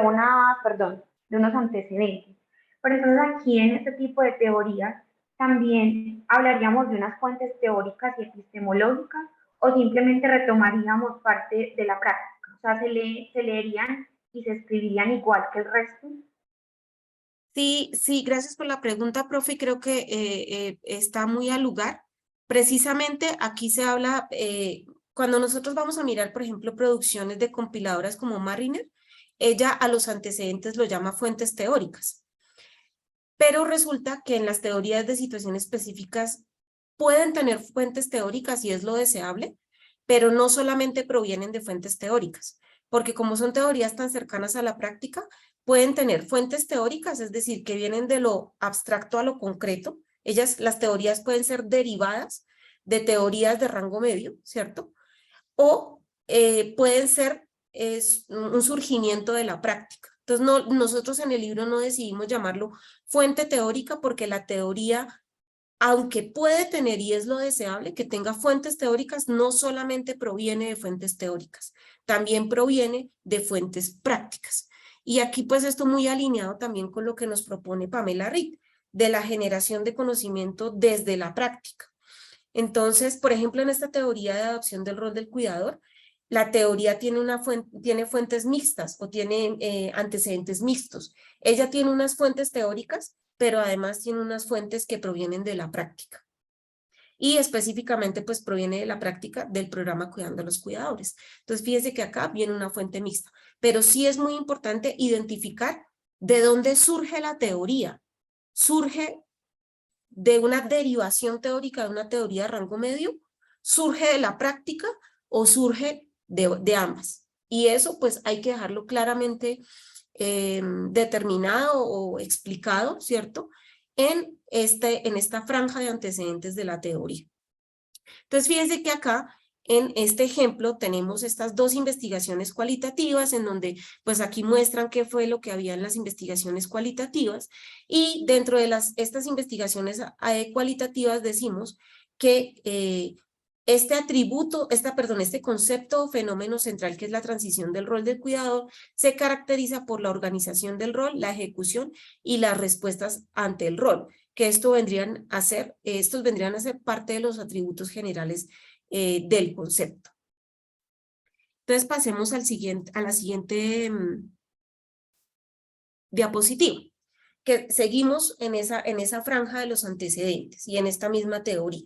unos antecedentes. Pero entonces aquí en este tipo de teorías también hablaríamos de unas fuentes teóricas y epistemológicas o simplemente retomaríamos parte de la práctica. O sea, se leerían y se escribirían igual que el resto. Sí, sí, gracias por la pregunta, profe. Creo que está muy al lugar. Precisamente aquí se habla, cuando nosotros vamos a mirar, por ejemplo, producciones de compiladoras como Mariner, ella a los antecedentes lo llama fuentes teóricas. Pero resulta que en las teorías de situaciones específicas pueden tener fuentes teóricas y es lo deseable, pero no solamente provienen de fuentes teóricas, porque como son teorías tan cercanas a la práctica, pueden tener fuentes teóricas, es decir, que vienen de lo abstracto a lo concreto. Las teorías pueden ser derivadas de teorías de rango medio, ¿cierto? O pueden ser un surgimiento de la práctica. Entonces, nosotros en el libro no decidimos llamarlo fuente teórica porque la teoría, aunque puede tener y es lo deseable que tenga fuentes teóricas, no solamente proviene de fuentes teóricas, también proviene de fuentes prácticas. Y aquí pues esto muy alineado también con lo que nos propone Pamela Reed, de la generación de conocimiento desde la práctica. Entonces, por ejemplo, en esta teoría de adopción del rol del cuidador, la teoría tiene fuentes mixtas o tiene antecedentes mixtos. Ella tiene unas fuentes teóricas, pero además tiene unas fuentes que provienen de la práctica. Y específicamente, pues proviene de la práctica del programa Cuidando a los Cuidadores. Entonces, fíjese que acá viene una fuente mixta, pero sí es muy importante identificar de dónde surge la teoría. Surge de una derivación teórica de una teoría de rango medio, surge de la práctica o surge de ambas. Y eso pues hay que dejarlo claramente determinado o explicado, ¿cierto? En esta franja de antecedentes de la teoría. Entonces, fíjense que acá En este ejemplo tenemos estas dos investigaciones cualitativas en donde pues aquí muestran qué fue lo que había en las investigaciones cualitativas y dentro de estas investigaciones cualitativas decimos que este atributo, este concepto o fenómeno central que es la transición del rol del cuidador se caracteriza por la organización del rol, la ejecución y las respuestas ante el rol, que estos vendrían a ser parte de los atributos generales del concepto. Entonces pasemos a la siguiente diapositiva, que seguimos en esa franja de los antecedentes y en esta misma teoría.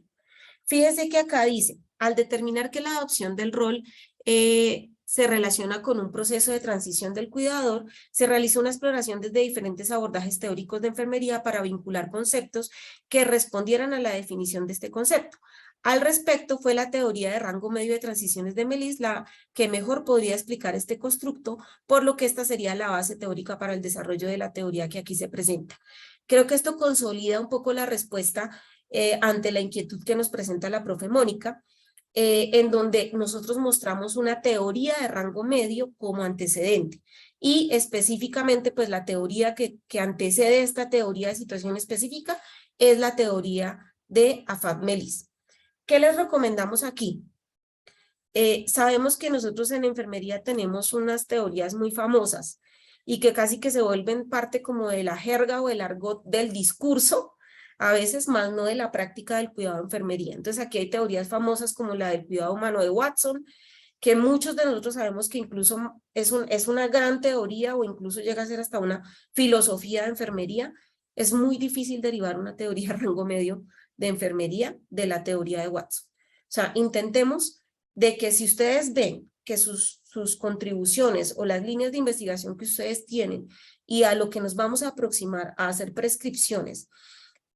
Fíjese que acá dice, al determinar que la adopción del rol se relaciona con un proceso de transición del cuidador, se realizó una exploración desde diferentes abordajes teóricos de enfermería para vincular conceptos que respondieran a la definición de este concepto. Al respecto, fue la teoría de rango medio de transiciones de Melis la que mejor podría explicar este constructo, por lo que esta sería la base teórica para el desarrollo de la teoría que aquí se presenta. Creo que esto consolida un poco la respuesta ante la inquietud que nos presenta la profe Mónica, en donde nosotros mostramos una teoría de rango medio como antecedente y específicamente pues la teoría que antecede esta teoría de situación específica es la teoría de Afab-Melis. ¿Qué les recomendamos aquí? Sabemos que nosotros en enfermería tenemos unas teorías muy famosas y que casi que se vuelven parte como de la jerga o el argot del discurso, a veces más no de la práctica del cuidado de enfermería. Entonces aquí hay teorías famosas como la del cuidado humano de Watson, que muchos de nosotros sabemos que incluso es una gran teoría o incluso llega a ser hasta una filosofía de enfermería. Es muy difícil derivar una teoría de rango medio de enfermería de la teoría de Watson. O sea, intentemos de que si ustedes ven que sus contribuciones o las líneas de investigación que ustedes tienen y a lo que nos vamos a aproximar a hacer prescripciones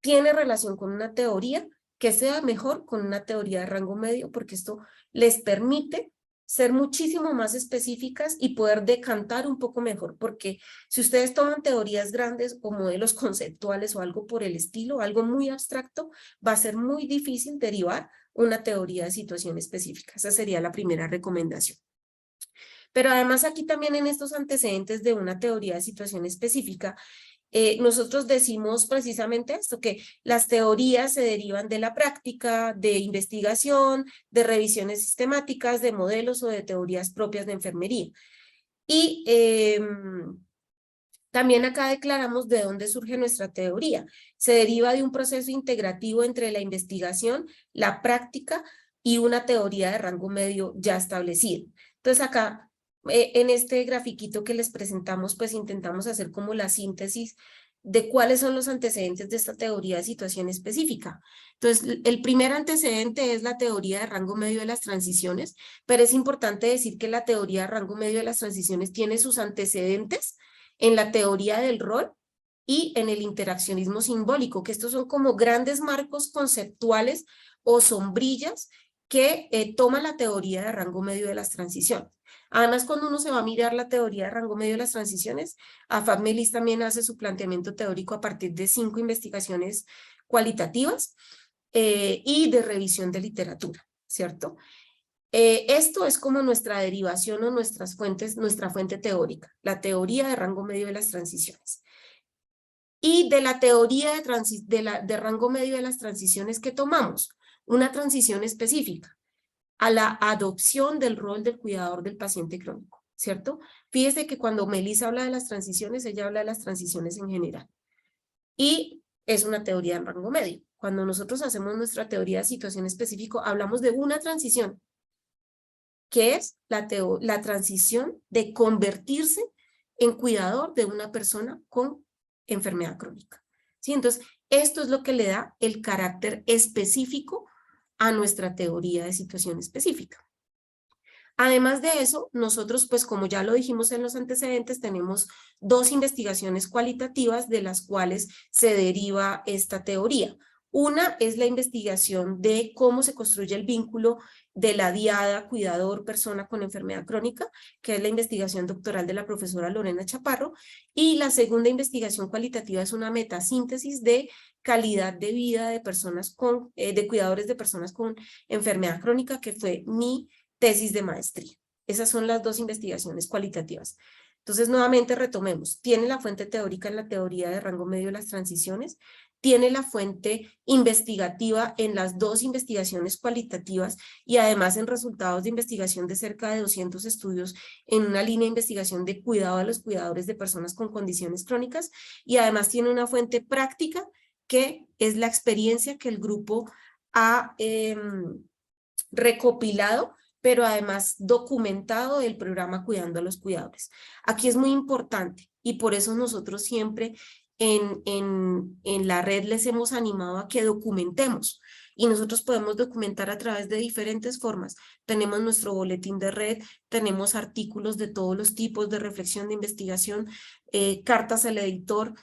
tiene relación con una teoría, que sea mejor con una teoría de rango medio, porque esto les permite ser muchísimo más específicas y poder decantar un poco mejor, porque si ustedes toman teorías grandes o modelos conceptuales o algo por el estilo, algo muy abstracto, va a ser muy difícil derivar una teoría de situación específica. Esa sería la primera recomendación. Pero además aquí también en estos antecedentes de una teoría de situación específica, nosotros decimos precisamente esto, que las teorías se derivan de la práctica, de investigación, de revisiones sistemáticas, de modelos o de teorías propias de enfermería. Y también acá declaramos de dónde surge nuestra teoría. Se deriva de un proceso integrativo entre la investigación, la práctica y una teoría de rango medio ya establecida. Entonces acá en este grafiquito que les presentamos, pues intentamos hacer como la síntesis de cuáles son los antecedentes de esta teoría de situación específica. Entonces, el primer antecedente es la teoría de rango medio de las transiciones, pero es importante decir que la teoría de rango medio de las transiciones tiene sus antecedentes en la teoría del rol y en el interaccionismo simbólico, que estos son como grandes marcos conceptuales o sombrillas que toma la teoría de rango medio de las transiciones. Además, cuando uno se va a mirar la teoría de rango medio de las transiciones, Afab-Melis también hace su planteamiento teórico a partir de 5 investigaciones cualitativas y de revisión de literatura, ¿cierto? Esto es como nuestra derivación o nuestra fuente teórica, la teoría de rango medio de las transiciones. Y de la teoría de rango medio de las transiciones que tomamos, una transición específica a la adopción del rol del cuidador del paciente crónico, ¿cierto? Fíjese que cuando Melissa habla de las transiciones, ella habla de las transiciones en general. Y es una teoría en rango medio. Cuando nosotros hacemos nuestra teoría de situación específica, hablamos de una transición, que es la transición de convertirse en cuidador de una persona con enfermedad crónica. ¿Sí? Entonces, esto es lo que le da el carácter específico a nuestra teoría de situación específica. Además de eso, nosotros, pues como ya lo dijimos en los antecedentes, tenemos 2 investigaciones cualitativas de las cuales se deriva esta teoría. Una es la investigación de cómo se construye el vínculo de la diada, cuidador, persona con enfermedad crónica, que es la investigación doctoral de la profesora Lorena Chaparro, y la segunda investigación cualitativa es una metasíntesis de calidad de vida de personas de cuidadores de personas con enfermedad crónica, que fue mi tesis de maestría. Esas son las dos investigaciones cualitativas. Entonces, nuevamente retomemos. Tiene la fuente teórica en la teoría de rango medio de las transiciones, tiene la fuente investigativa en las dos investigaciones cualitativas y además en resultados de investigación de cerca de 200 estudios en una línea de investigación de cuidado a los cuidadores de personas con condiciones crónicas, y además tiene una fuente práctica que es la experiencia que el grupo ha recopilado, pero además documentado del programa Cuidando a los Cuidadores. Aquí es muy importante y por eso nosotros siempre en la red les hemos animado a que documentemos, y nosotros podemos documentar a través de diferentes formas. Tenemos nuestro boletín de red, tenemos artículos de todos los tipos de reflexión, de investigación, cartas al editor.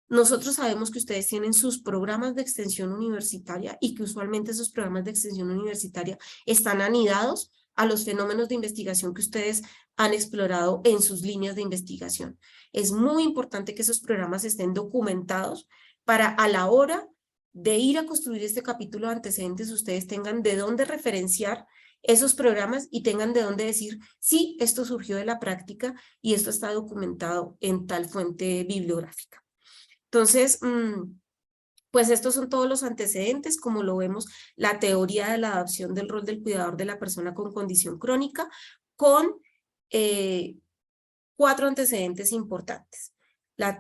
Nosotros sabemos que ustedes tienen sus programas de extensión universitaria y que usualmente esos programas de extensión universitaria están anidados a los fenómenos de investigación que ustedes han explorado en sus líneas de investigación. Es muy importante que esos programas estén documentados para a la hora de ir a construir este capítulo de antecedentes, ustedes tengan de dónde referenciar esos programas y tengan de dónde decir, sí, esto surgió de la práctica y esto está documentado en tal fuente bibliográfica. Entonces, pues estos son todos los antecedentes, como lo vemos, la teoría de la adopción del rol del cuidador de la persona con condición crónica, con 4 antecedentes importantes.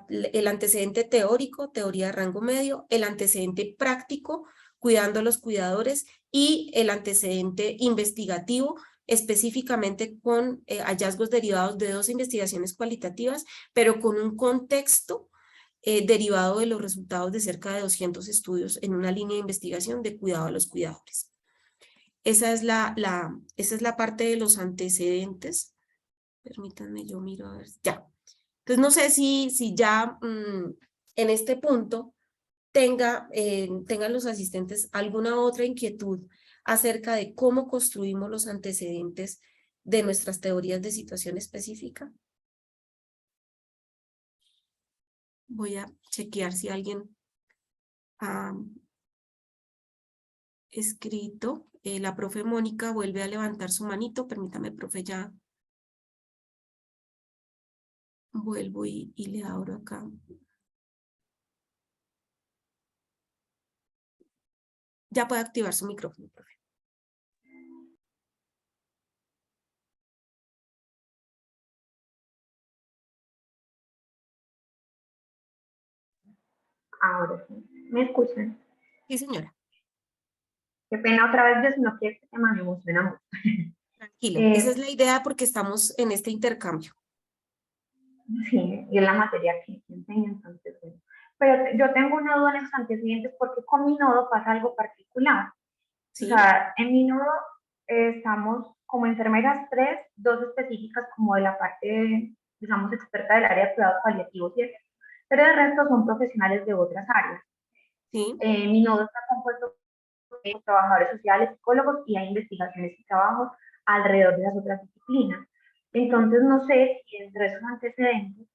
El antecedente teórico, teoría de rango medio, el antecedente práctico, cuidando a los cuidadores, y el antecedente investigativo, específicamente con hallazgos derivados de 2 investigaciones cualitativas, pero con un contexto derivado de los resultados de cerca de 200 estudios en una línea de investigación de cuidado a los cuidadores. Esa es la parte de los antecedentes. Permítanme, yo miro a ver. Ya. Entonces, no sé si ya en este punto tengan los asistentes alguna otra inquietud acerca de cómo construimos los antecedentes de nuestras teorías de situación específica. Voy a chequear si alguien ha escrito. La profe Mónica vuelve a levantar su manito. Permítame, profe, ya vuelvo y le abro acá. Ya puede activar su micrófono, profe. Ahora sí. ¿Me escuchan? Sí, señora. Qué pena otra vez, yo sino que este tema me emociona mucho. Tranquila. Esa es la idea porque estamos en este intercambio. Sí, y es la materia que enseño, entonces, bueno. Pero yo tengo una duda en los antecedentes porque con mi nodo pasa algo particular. ¿Sí? O sea, en mi nodo estamos como enfermeras 3, 2 específicas como de la parte, digamos, experta del área de cuidados paliativos, ¿cierto? Pero el resto son profesionales de otras áreas. ¿Sí? Mi nodo está compuesto por trabajadores sociales, psicólogos, y hay investigaciones y trabajos alrededor de las otras disciplinas. Entonces, no sé si entre esos antecedentes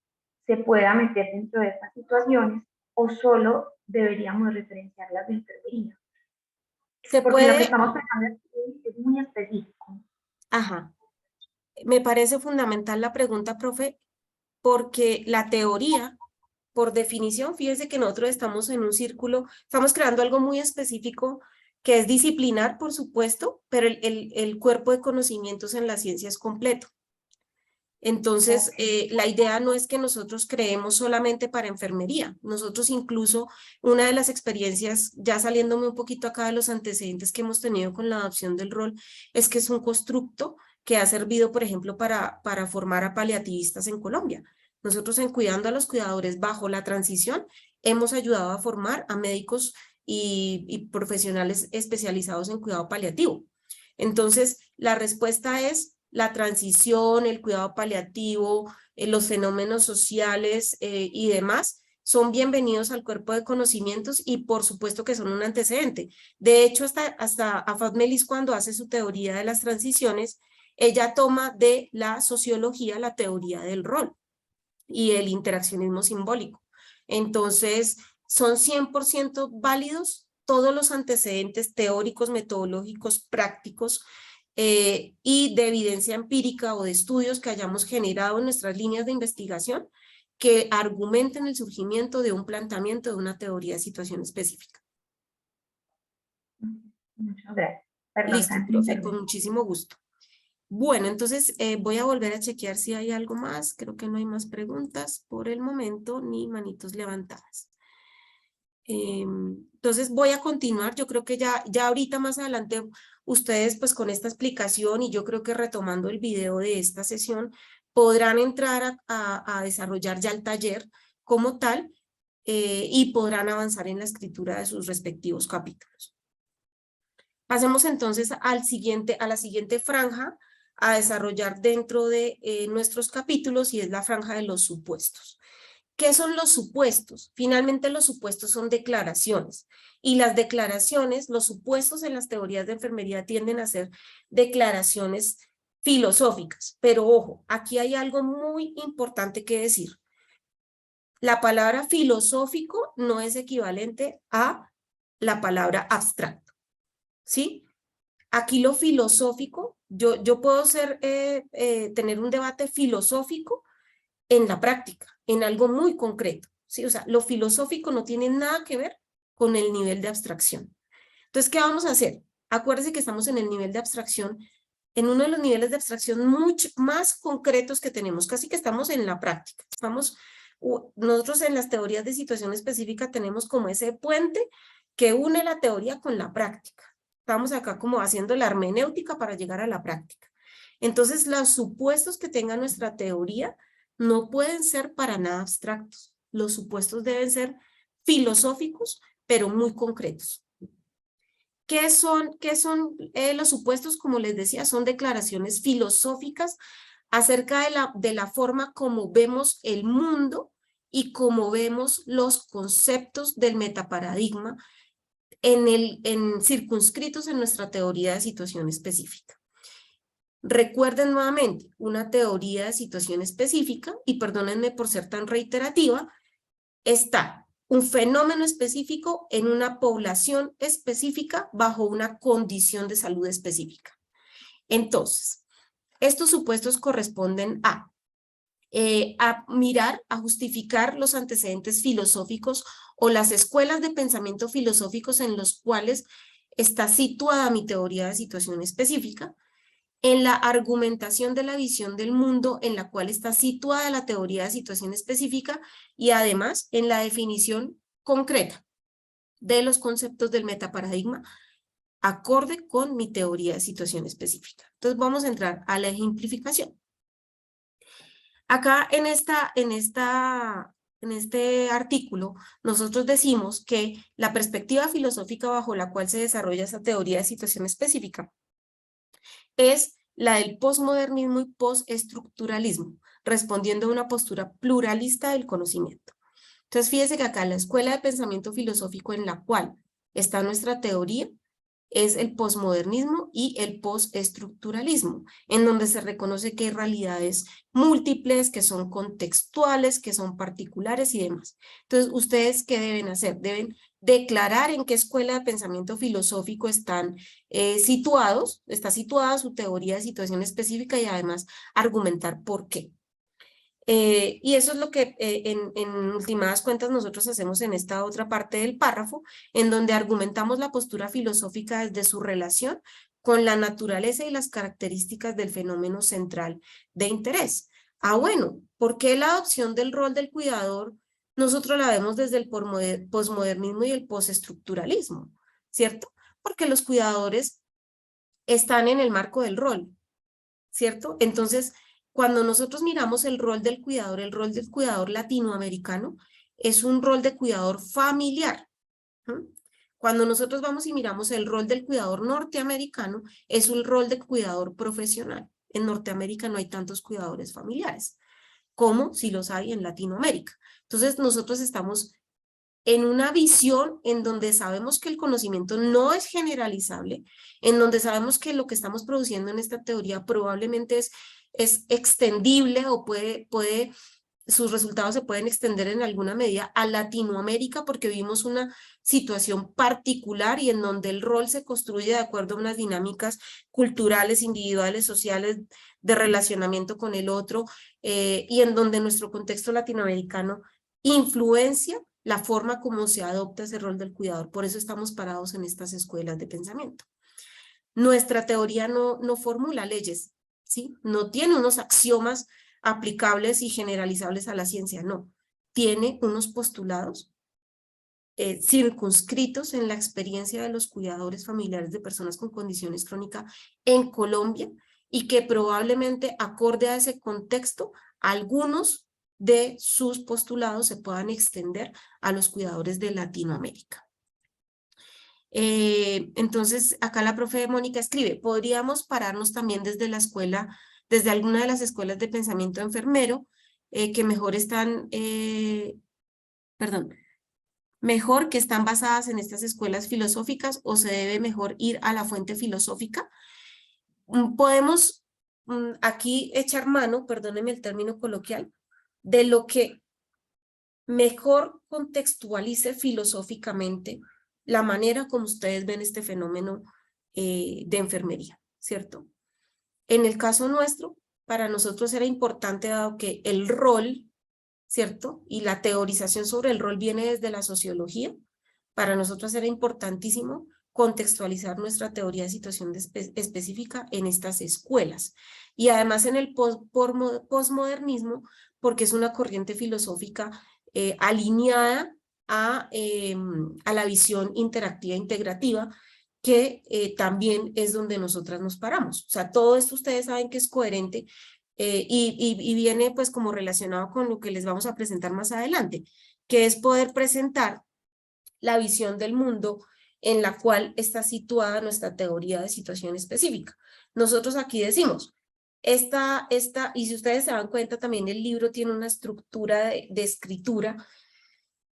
se pueda meter dentro de estas situaciones o solo deberíamos referenciar las de enfermería. Se Porque lo que puede. estamos tratando es muy específico. Ajá. Me parece fundamental la pregunta, profe, porque la teoría, por definición, fíjense que nosotros estamos en un círculo, estamos creando algo muy específico que es disciplinar, por supuesto, pero el cuerpo de conocimientos en la ciencia es completo. Entonces, la idea no es que nosotros creemos solamente para enfermería. Nosotros incluso, una de las experiencias, ya saliéndome un poquito acá de los antecedentes que hemos tenido con la adopción del rol, es que es un constructo que ha servido, por ejemplo, para formar a paliativistas en Colombia. Nosotros en Cuidando a los Cuidadores bajo la transición hemos ayudado a formar a médicos y profesionales especializados en cuidado paliativo. Entonces, la respuesta es la transición, el cuidado paliativo, los fenómenos sociales y demás, son bienvenidos al cuerpo de conocimientos y por supuesto que son un antecedente. De hecho, hasta Afaf Melis, cuando hace su teoría de las transiciones, ella toma de la sociología la teoría del rol y el interaccionismo simbólico. Entonces, son 100% válidos todos los antecedentes teóricos, metodológicos, prácticos y de evidencia empírica o de estudios que hayamos generado en nuestras líneas de investigación que argumenten el surgimiento de un planteamiento de una teoría de situación específica. Muchas gracias. Perdón, Listo, Santi, profe, con interrumpí. muchísimo gusto. Bueno, entonces voy a volver a chequear si hay algo más. Creo que no hay más preguntas por el momento, ni manitos levantadas. Entonces voy a continuar. Yo creo que ya ahorita más adelante ustedes pues con esta explicación y yo creo que retomando el video de esta sesión podrán entrar a desarrollar ya el taller como tal y podrán avanzar en la escritura de sus respectivos capítulos. Pasemos entonces a la siguiente franja a desarrollar dentro de nuestros capítulos y es la franja de los supuestos. ¿Qué son los supuestos? Finalmente los supuestos son declaraciones y las declaraciones, los supuestos en las teorías de enfermería tienden a ser declaraciones filosóficas, pero ojo, aquí hay algo muy importante que decir. La palabra filosófico no es equivalente a la palabra abstracto, ¿sí? Aquí lo filosófico, yo puedo tener un debate filosófico en la práctica, en algo muy concreto, ¿sí? O sea, lo filosófico no tiene nada que ver con el nivel de abstracción. Entonces, ¿qué vamos a hacer? Acuérdense que estamos en el nivel de abstracción, en uno de los niveles de abstracción mucho más concretos que tenemos, casi que estamos en la práctica. Nosotros en las teorías de situación específica tenemos como ese puente que une la teoría con la práctica. Estamos acá como haciendo la hermenéutica para llegar a la práctica. Entonces, los supuestos que tenga nuestra teoría no pueden ser para nada abstractos. Los supuestos deben ser filosóficos, pero muy concretos. ¿Qué son los supuestos? Como les decía, son declaraciones filosóficas acerca de la forma como vemos el mundo y cómo vemos los conceptos del metaparadigma circunscritos en nuestra teoría de situación específica. Recuerden nuevamente, una teoría de situación específica, y perdónenme por ser tan reiterativa, está un fenómeno específico en una población específica bajo una condición de salud específica. Entonces, estos supuestos corresponden a mirar, a justificar los antecedentes filosóficos o las escuelas de pensamiento filosóficos en los cuales está situada mi teoría de situación específica, en la argumentación de la visión del mundo en la cual está situada la teoría de situación específica y además en la definición concreta de los conceptos del metaparadigma acorde con mi teoría de situación específica. Entonces vamos a entrar a la ejemplificación. Acá en este artículo, nosotros decimos que la perspectiva filosófica bajo la cual se desarrolla esa teoría de situación específica es la del posmodernismo y postestructuralismo, respondiendo a una postura pluralista del conocimiento. Entonces, fíjese que acá la escuela de pensamiento filosófico en la cual está nuestra teoría es el posmodernismo y el postestructuralismo, en donde se reconoce que hay realidades múltiples, que son contextuales, que son particulares y demás. Entonces, ¿ustedes qué deben hacer? Deben declarar en qué escuela de pensamiento filosófico están situados, está situada su teoría de situación específica y además argumentar por qué. Y eso es lo que en últimas cuentas nosotros hacemos en esta otra parte del párrafo, en donde argumentamos la postura filosófica desde su relación con la naturaleza y las características del fenómeno central de interés. Bueno, ¿por qué la adopción del rol del cuidador nosotros la vemos desde el posmodernismo y el postestructuralismo? ¿Cierto? Porque los cuidadores están en el marco del rol, ¿cierto? Entonces, cuando nosotros miramos el rol del cuidador latinoamericano, es un rol de cuidador familiar. Cuando nosotros vamos y miramos el rol del cuidador norteamericano, es un rol de cuidador profesional. En Norteamérica no hay tantos cuidadores familiares, como si los hay en Latinoamérica. Entonces nosotros estamos en una visión en donde sabemos que el conocimiento no es generalizable, en donde sabemos que lo que estamos produciendo en esta teoría probablemente es extendible o sus resultados se pueden extender en alguna medida a Latinoamérica porque vimos una situación particular y en donde el rol se construye de acuerdo a unas dinámicas culturales, individuales, sociales, de relacionamiento con el otro, y en donde nuestro contexto latinoamericano influencia la forma como se adopta ese rol del cuidador. Por eso estamos parados en estas escuelas de pensamiento. Nuestra teoría no formula leyes, ¿sí? No tiene unos axiomas aplicables y generalizables a la ciencia, no. Tiene unos postulados circunscritos en la experiencia de los cuidadores familiares de personas con condiciones crónicas en Colombia y que probablemente, acorde a ese contexto, algunos de sus postulados se puedan extender a los cuidadores de Latinoamérica. Entonces, acá la profe Mónica escribe, podríamos pararnos también desde la escuela, desde alguna de las escuelas de pensamiento enfermero, que mejor están, mejor que están basadas en estas escuelas filosóficas, o se debe mejor ir a la fuente filosófica. Podemos aquí echar mano, perdónenme el término coloquial, de lo que mejor contextualice filosóficamente la manera como ustedes ven este fenómeno de enfermería, ¿cierto? En el caso nuestro, para nosotros era importante, dado que el rol, ¿cierto? Y la teorización sobre el rol viene desde la sociología, para nosotros era importantísimo contextualizar nuestra teoría de situación específica en estas escuelas. Y además en el posmodernismo, porque es una corriente filosófica alineada a la visión interactiva e integrativa, que también es donde nosotras nos paramos. O sea, todo esto ustedes saben que es coherente y viene pues como relacionado con lo que les vamos a presentar más adelante, que es poder presentar la visión del mundo en la cual está situada nuestra teoría de situación específica. Nosotros aquí decimos, y si ustedes se dan cuenta, también el libro tiene una estructura de escritura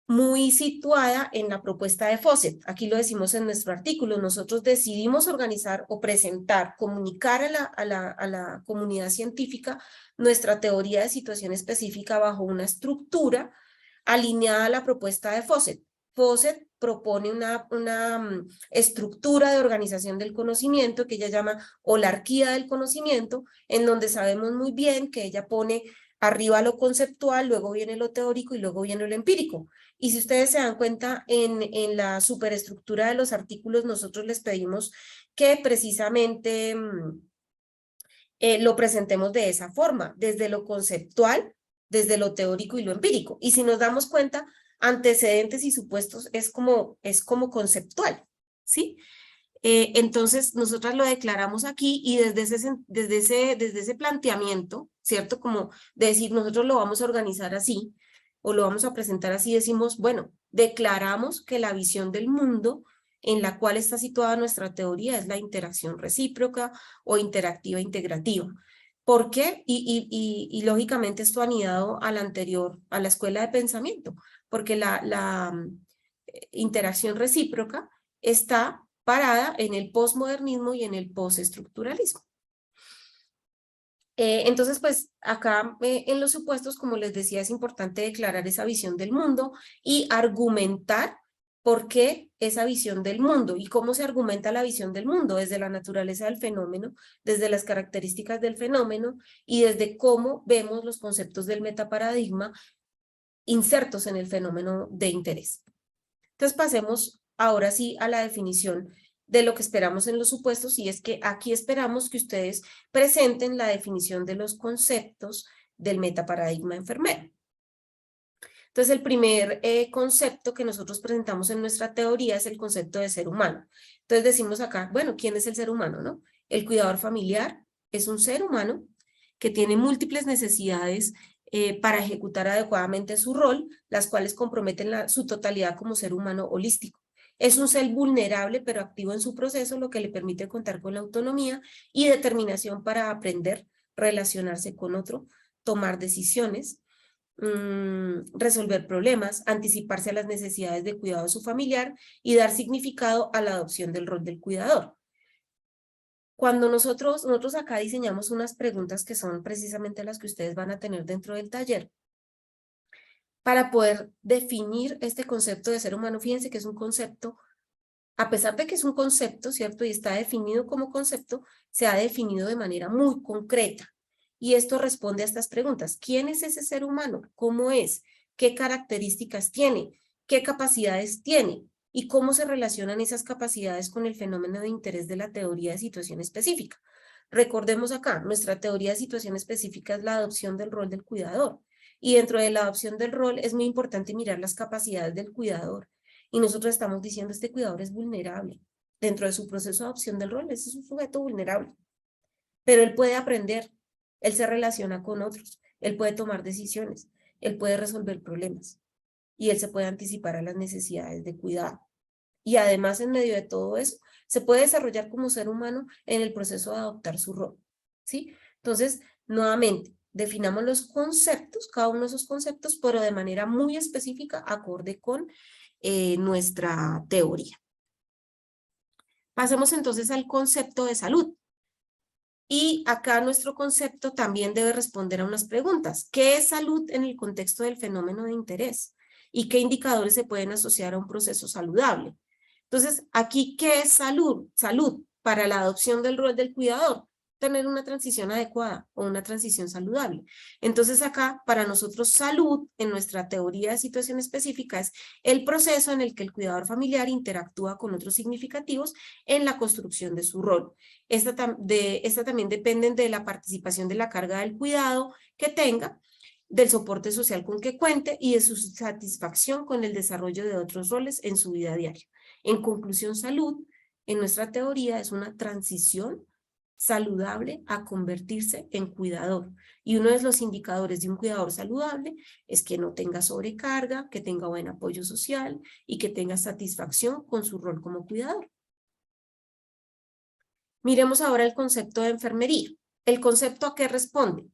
muy situada en la propuesta de Fawcett. Aquí lo decimos en nuestro artículo. Nosotros decidimos organizar o presentar, comunicar a la comunidad científica nuestra teoría de situación específica bajo una estructura alineada a la propuesta de Fawcett. Fawcett propone una estructura de organización del conocimiento que ella llama holarquía del conocimiento, en donde sabemos muy bien que ella pone arriba lo conceptual, luego viene lo teórico y luego viene lo empírico. Y si ustedes se dan cuenta, en la superestructura de los artículos, nosotros les pedimos que precisamente lo presentemos de esa forma, desde lo conceptual, desde lo teórico y lo empírico. Y si nos damos cuenta, antecedentes y supuestos es como conceptual, ¿sí? Entonces, nosotras lo declaramos aquí y desde ese planteamiento, ¿cierto? Como de decir, nosotros lo vamos a organizar así, o lo vamos a presentar así, decimos, bueno, declaramos que la visión del mundo en la cual está situada nuestra teoría es la interacción recíproca o interactiva integrativa. ¿Por qué? Y lógicamente esto anidado a la anterior, a la escuela de pensamiento, porque la interacción recíproca está parada en el posmodernismo y en el postestructuralismo. Entonces, pues acá en los supuestos, como les decía, es importante declarar esa visión del mundo y argumentar por qué esa visión del mundo y cómo se argumenta la visión del mundo desde la naturaleza del fenómeno, desde las características del fenómeno y desde cómo vemos los conceptos del metaparadigma insertos en el fenómeno de interés. Entonces pasemos ahora sí a la definición de lo que esperamos en los supuestos, y es que aquí esperamos que ustedes presenten la definición de los conceptos del metaparadigma enfermero. Entonces, el primer concepto que nosotros presentamos en nuestra teoría es el concepto de ser humano. Entonces decimos acá, bueno, ¿quién es el ser humano, no? El cuidador familiar es un ser humano que tiene múltiples necesidades para ejecutar adecuadamente su rol, las cuales comprometen su totalidad como ser humano holístico. Es un ser vulnerable pero activo en su proceso, lo que le permite contar con la autonomía y determinación para aprender, relacionarse con otro, tomar decisiones. resolver problemas, anticiparse a las necesidades de cuidado de su familiar y dar significado a la adopción del rol del cuidador. Cuando nosotros acá diseñamos unas preguntas que son precisamente las que ustedes van a tener dentro del taller, para poder definir este concepto de ser humano. Fíjense que es un concepto, a pesar de que es un concepto, ¿cierto? Y está definido como concepto, se ha definido de manera muy concreta. Y esto responde a estas preguntas. ¿Quién es ese ser humano? ¿Cómo es? ¿Qué características tiene? ¿Qué capacidades tiene? ¿Y cómo se relacionan esas capacidades con el fenómeno de interés de la teoría de situación específica? Recordemos acá, nuestra teoría de situación específica es la adopción del rol del cuidador. Y dentro de la adopción del rol es muy importante mirar las capacidades del cuidador. Y nosotros estamos diciendo, este cuidador es vulnerable. Dentro de su proceso de adopción del rol, ese es un sujeto vulnerable. Pero él puede aprender, él se relaciona con otros, él puede tomar decisiones, él puede resolver problemas y él se puede anticipar a las necesidades de cuidado. Y además, en medio de todo eso, se puede desarrollar como ser humano en el proceso de adoptar su rol, ¿sí? Entonces, nuevamente, definamos los conceptos, cada uno de esos conceptos, pero de manera muy específica, acorde con nuestra teoría. Pasemos entonces al concepto de salud. Y acá nuestro concepto también debe responder a unas preguntas. ¿Qué es salud en el contexto del fenómeno de interés? ¿Y qué indicadores se pueden asociar a un proceso saludable? Entonces, aquí, ¿qué es salud? Salud para la adopción del rol del cuidador. Tener una transición adecuada o una transición saludable. Entonces, acá, para nosotros, salud, en nuestra teoría de situación específica, es el proceso en el que el cuidador familiar interactúa con otros significativos en la construcción de su rol. Esta también dependen de la participación de la carga del cuidado que tenga, del soporte social con que cuente y de su satisfacción con el desarrollo de otros roles en su vida diaria. En conclusión, salud, en nuestra teoría, es una transición saludable a convertirse en cuidador. Y uno de los indicadores de un cuidador saludable es que no tenga sobrecarga, que tenga buen apoyo social y que tenga satisfacción con su rol como cuidador. Miremos ahora el concepto de enfermería. ¿El concepto a qué responde?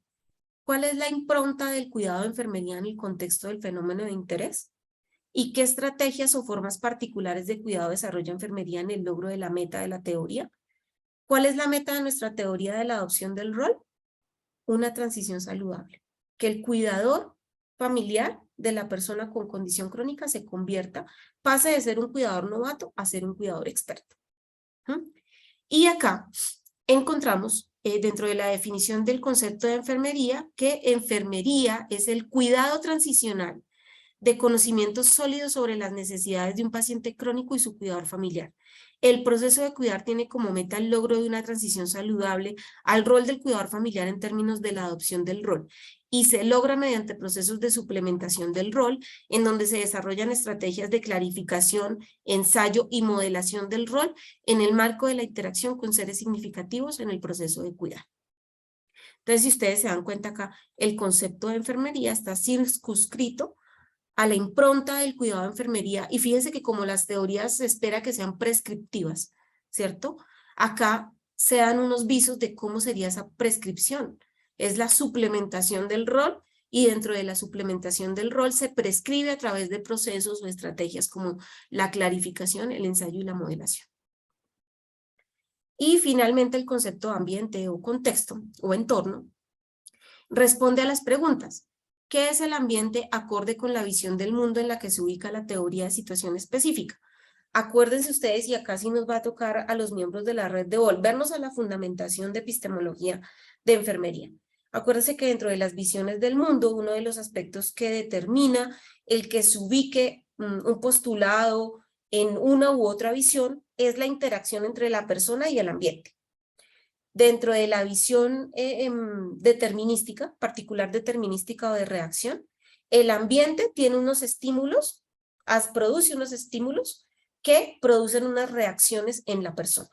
¿Cuál es la impronta del cuidado de enfermería en el contexto del fenómeno de interés? ¿Y qué estrategias o formas particulares de cuidado desarrolla enfermería en el logro de la meta de la teoría? ¿Cuál es la meta de nuestra teoría de la adopción del rol? Una transición saludable. Que el cuidador familiar de la persona con condición crónica se convierta, pase de ser un cuidador novato a ser un cuidador experto. Y acá encontramos dentro de la definición del concepto de enfermería que enfermería es el cuidado transicional de conocimientos sólidos sobre las necesidades de un paciente crónico y su cuidador familiar. El proceso de cuidar tiene como meta el logro de una transición saludable al rol del cuidador familiar en términos de la adopción del rol y se logra mediante procesos de suplementación del rol en donde se desarrollan estrategias de clarificación, ensayo y modelación del rol en el marco de la interacción con seres significativos en el proceso de cuidar. Entonces, si ustedes se dan cuenta acá, el concepto de enfermería está circunscrito a la impronta del cuidado de enfermería, y fíjense que como las teorías se espera que sean prescriptivas, ¿cierto? Acá se dan unos visos de cómo sería esa prescripción. Es la suplementación del rol, y dentro de la suplementación del rol se prescribe a través de procesos o estrategias como la clarificación, el ensayo y la modelación. Y finalmente el concepto de ambiente o contexto o entorno responde a las preguntas. ¿Qué es el ambiente acorde con la visión del mundo en la que se ubica la teoría de situación específica? Acuérdense ustedes, y acá sí nos va a tocar a los miembros de la red de volvernos a la fundamentación de epistemología de enfermería. Acuérdense que dentro de las visiones del mundo, uno de los aspectos que determina el que se ubique un postulado en una u otra visión es la interacción entre la persona y el ambiente. Dentro de la visión determinística, particular determinística o de reacción, el ambiente tiene unos estímulos, produce unos estímulos que producen unas reacciones en la persona.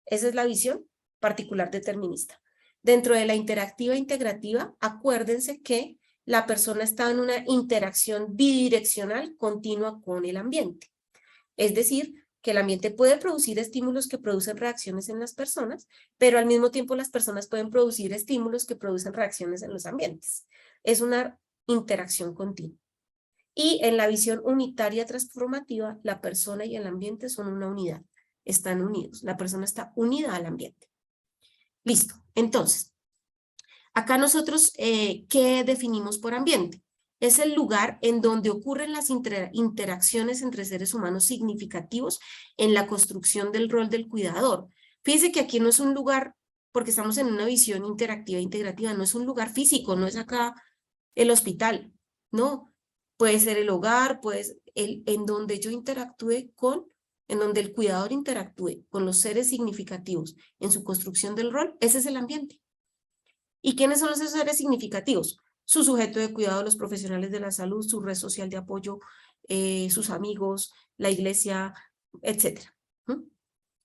Esa es la visión particular determinista. Dentro de la interactiva integrativa, acuérdense que la persona está en una interacción bidireccional continua con el ambiente. Es decir, que el ambiente puede producir estímulos que producen reacciones en las personas, pero al mismo tiempo las personas pueden producir estímulos que producen reacciones en los ambientes. Es una interacción continua. Y en la visión unitaria transformativa, la persona y el ambiente son una unidad, están unidos, la persona está unida al ambiente. Listo, entonces, acá nosotros, ¿qué definimos por ambiente? Es el lugar en donde ocurren las interacciones entre seres humanos significativos en la construcción del rol del cuidador. Fíjense que aquí no es un lugar, porque estamos en una visión interactiva e integrativa, no es un lugar físico, no es acá el hospital, no. Puede ser el hogar, pues en donde yo interactúe en donde el cuidador interactúe con los seres significativos en su construcción del rol, ese es el ambiente. ¿Y quiénes son esos seres significativos? Su sujeto de cuidado, los profesionales de la salud, su red social de apoyo, sus amigos, la iglesia, etc.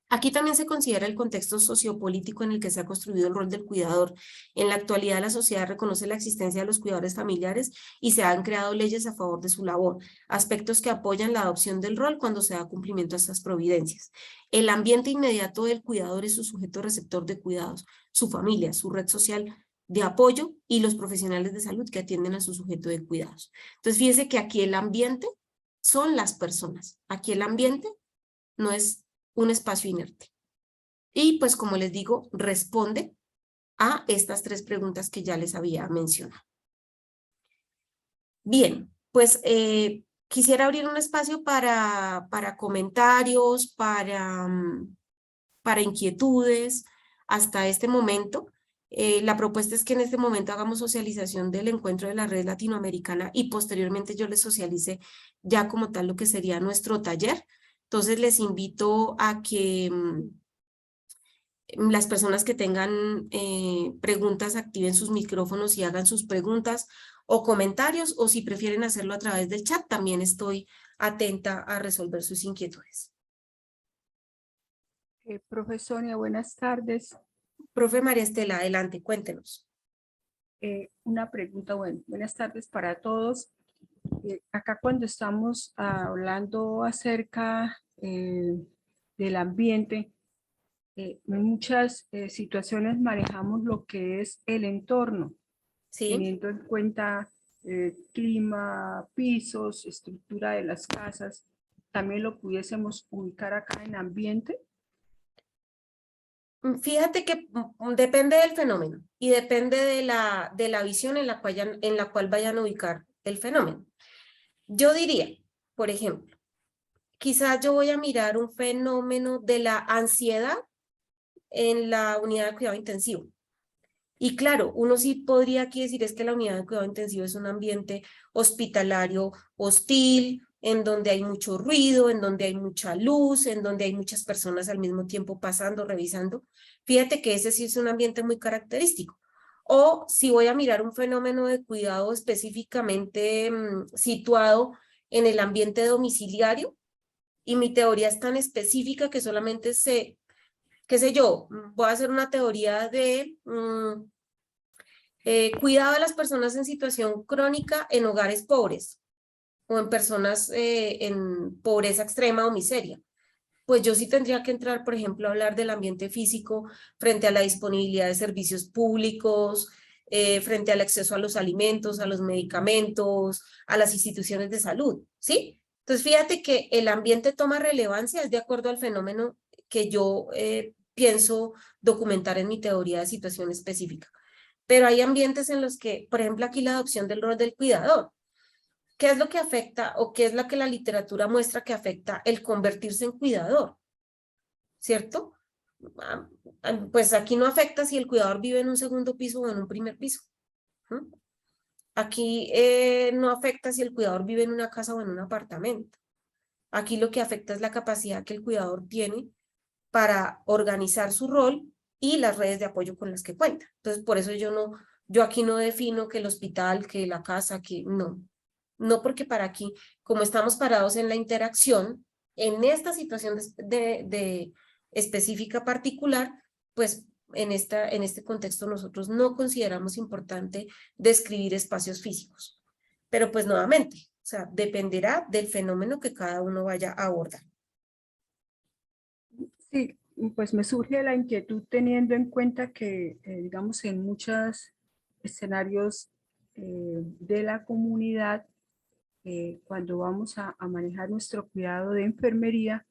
Aquí también se considera el contexto sociopolítico en el que se ha construido el rol del cuidador. En la actualidad, la sociedad reconoce la existencia de los cuidadores familiares y se han creado leyes a favor de su labor, aspectos que apoyan la adopción del rol cuando se da cumplimiento a estas providencias. El ambiente inmediato del cuidador es su sujeto receptor de cuidados, su familia, su red social de apoyo y los profesionales de salud que atienden a su sujeto de cuidados. Entonces, fíjense que aquí el ambiente son las personas. Aquí el ambiente no es un espacio inerte. Y pues como les digo, responde a estas tres preguntas que ya les había mencionado. Bien, pues quisiera abrir un espacio para comentarios, para inquietudes hasta este momento. La propuesta es que en este momento hagamos socialización del encuentro de la red latinoamericana y posteriormente yo les socialice ya como tal lo que sería nuestro taller. Entonces les invito a que las personas que tengan preguntas activen sus micrófonos y hagan sus preguntas o comentarios, o si prefieren hacerlo a través del chat, también estoy atenta a resolver sus inquietudes. Profesora, buenas tardes. Profe María Estela, adelante, cuéntenos. Una pregunta, buenas tardes para todos. Acá cuando estamos hablando acerca del ambiente, en muchas situaciones manejamos lo que es el entorno, ¿Sí? teniendo en cuenta clima, pisos, estructura de las casas. ¿También lo pudiésemos ubicar acá en ambiente? Fíjate que depende del fenómeno y depende de la visión en la cual vayan a ubicar el fenómeno. Yo diría, por ejemplo, quizás yo voy a mirar un fenómeno de la ansiedad en la unidad de cuidado intensivo. Y claro, uno sí podría aquí decir es que la unidad de cuidado intensivo es un ambiente hospitalario hostil, en donde hay mucho ruido, en donde hay mucha luz, en donde hay muchas personas al mismo tiempo pasando, revisando. Fíjate que ese sí es un ambiente muy característico. O si voy a mirar un fenómeno de cuidado específicamente situado en el ambiente domiciliario, y mi teoría es tan específica que solamente qué sé yo, voy a hacer una teoría de cuidado de las personas en situación crónica en hogares pobres o en personas en pobreza extrema o miseria. Pues yo sí tendría que entrar, por ejemplo, a hablar del ambiente físico frente a la disponibilidad de servicios públicos, frente al acceso a los alimentos, a los medicamentos, a las instituciones de salud, ¿sí? Entonces, fíjate que el ambiente toma relevancia, es de acuerdo al fenómeno que yo pienso documentar en mi teoría de situación específica. Pero hay ambientes en los que, por ejemplo, aquí la adopción del rol del cuidador. ¿Qué es lo que afecta o qué es lo que la literatura muestra que afecta el convertirse en cuidador? ¿Cierto? Pues aquí no afecta si el cuidador vive en un segundo piso o en un primer piso. Aquí no afecta si el cuidador vive en una casa o en un apartamento. Aquí lo que afecta es la capacidad que el cuidador tiene para organizar su rol y las redes de apoyo con las que cuenta. Entonces, por eso yo aquí no defino que el hospital, que la casa, que no porque para aquí, como estamos parados en la interacción, en esta situación de específica particular, pues en este contexto nosotros no consideramos importante describir espacios físicos. Pero pues nuevamente, o sea, dependerá del fenómeno que cada uno vaya a abordar. Sí, pues me surge la inquietud teniendo en cuenta que, digamos, en muchos escenarios de la comunidad cuando vamos a manejar nuestro cuidado de enfermería.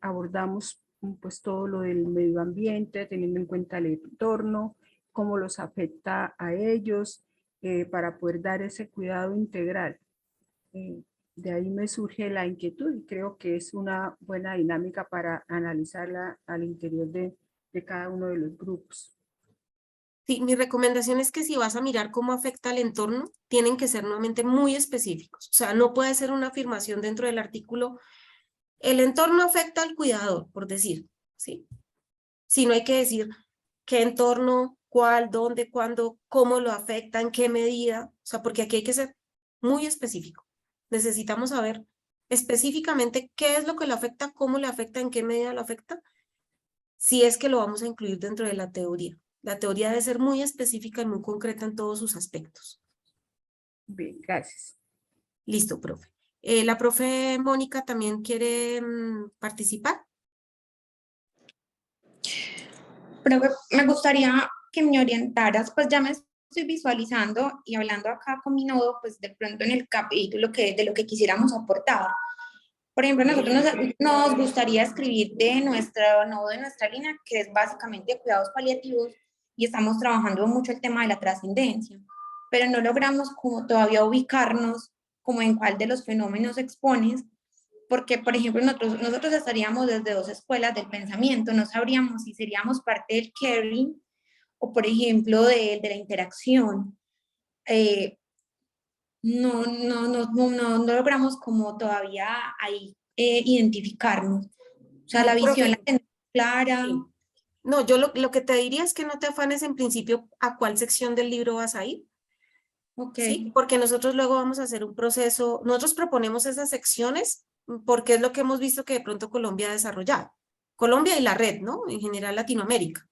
Abordamos pues todo lo del medio ambiente, teniendo en cuenta el entorno, cómo los afecta a ellos, para poder dar ese cuidado integral. De ahí me surge la inquietud y creo que es una buena dinámica para analizarla al interior de cada uno de los grupos. Sí, mi recomendación es que si vas a mirar cómo afecta al entorno, tienen que ser nuevamente muy específicos. O sea, no puede ser una afirmación dentro del artículo, el entorno afecta al cuidador, por decir, ¿sí? Sino hay que decir qué entorno, cuál, dónde, cuándo, cómo lo afecta, en qué medida. O sea, porque aquí hay que ser muy específico. Necesitamos saber específicamente qué es lo que lo afecta, cómo le afecta, en qué medida lo afecta, si es que lo vamos a incluir dentro de la teoría. La teoría debe ser muy específica y muy concreta en todos sus aspectos. Bien, gracias. Listo, profe. La profe Mónica también quiere participar. Pero me gustaría que me orientaras, pues ya me estoy visualizando y hablando acá con mi nodo, pues de pronto en el capítulo de lo que quisiéramos aportar. Por ejemplo, nosotros nos gustaría escribir de nuestro nodo, de nuestra línea, que es básicamente cuidados paliativos, y estamos trabajando mucho el tema de la trascendencia, pero no logramos como todavía ubicarnos como en cuál de los fenómenos expones, porque, por ejemplo, nosotros estaríamos desde dos escuelas del pensamiento, no sabríamos si seríamos parte del caring o, por ejemplo, de la interacción. No logramos como todavía ahí identificarnos. O sea, No, la visión la profe. tenemos clara. Sí. No, yo lo que te diría es que no te afanes en principio a cuál sección del libro vas a ir. Ok. Sí, porque nosotros luego vamos a hacer un proceso, nosotros proponemos esas secciones porque es lo que hemos visto que de pronto Colombia ha desarrollado. Colombia y la red, ¿no? En general Latinoamérica.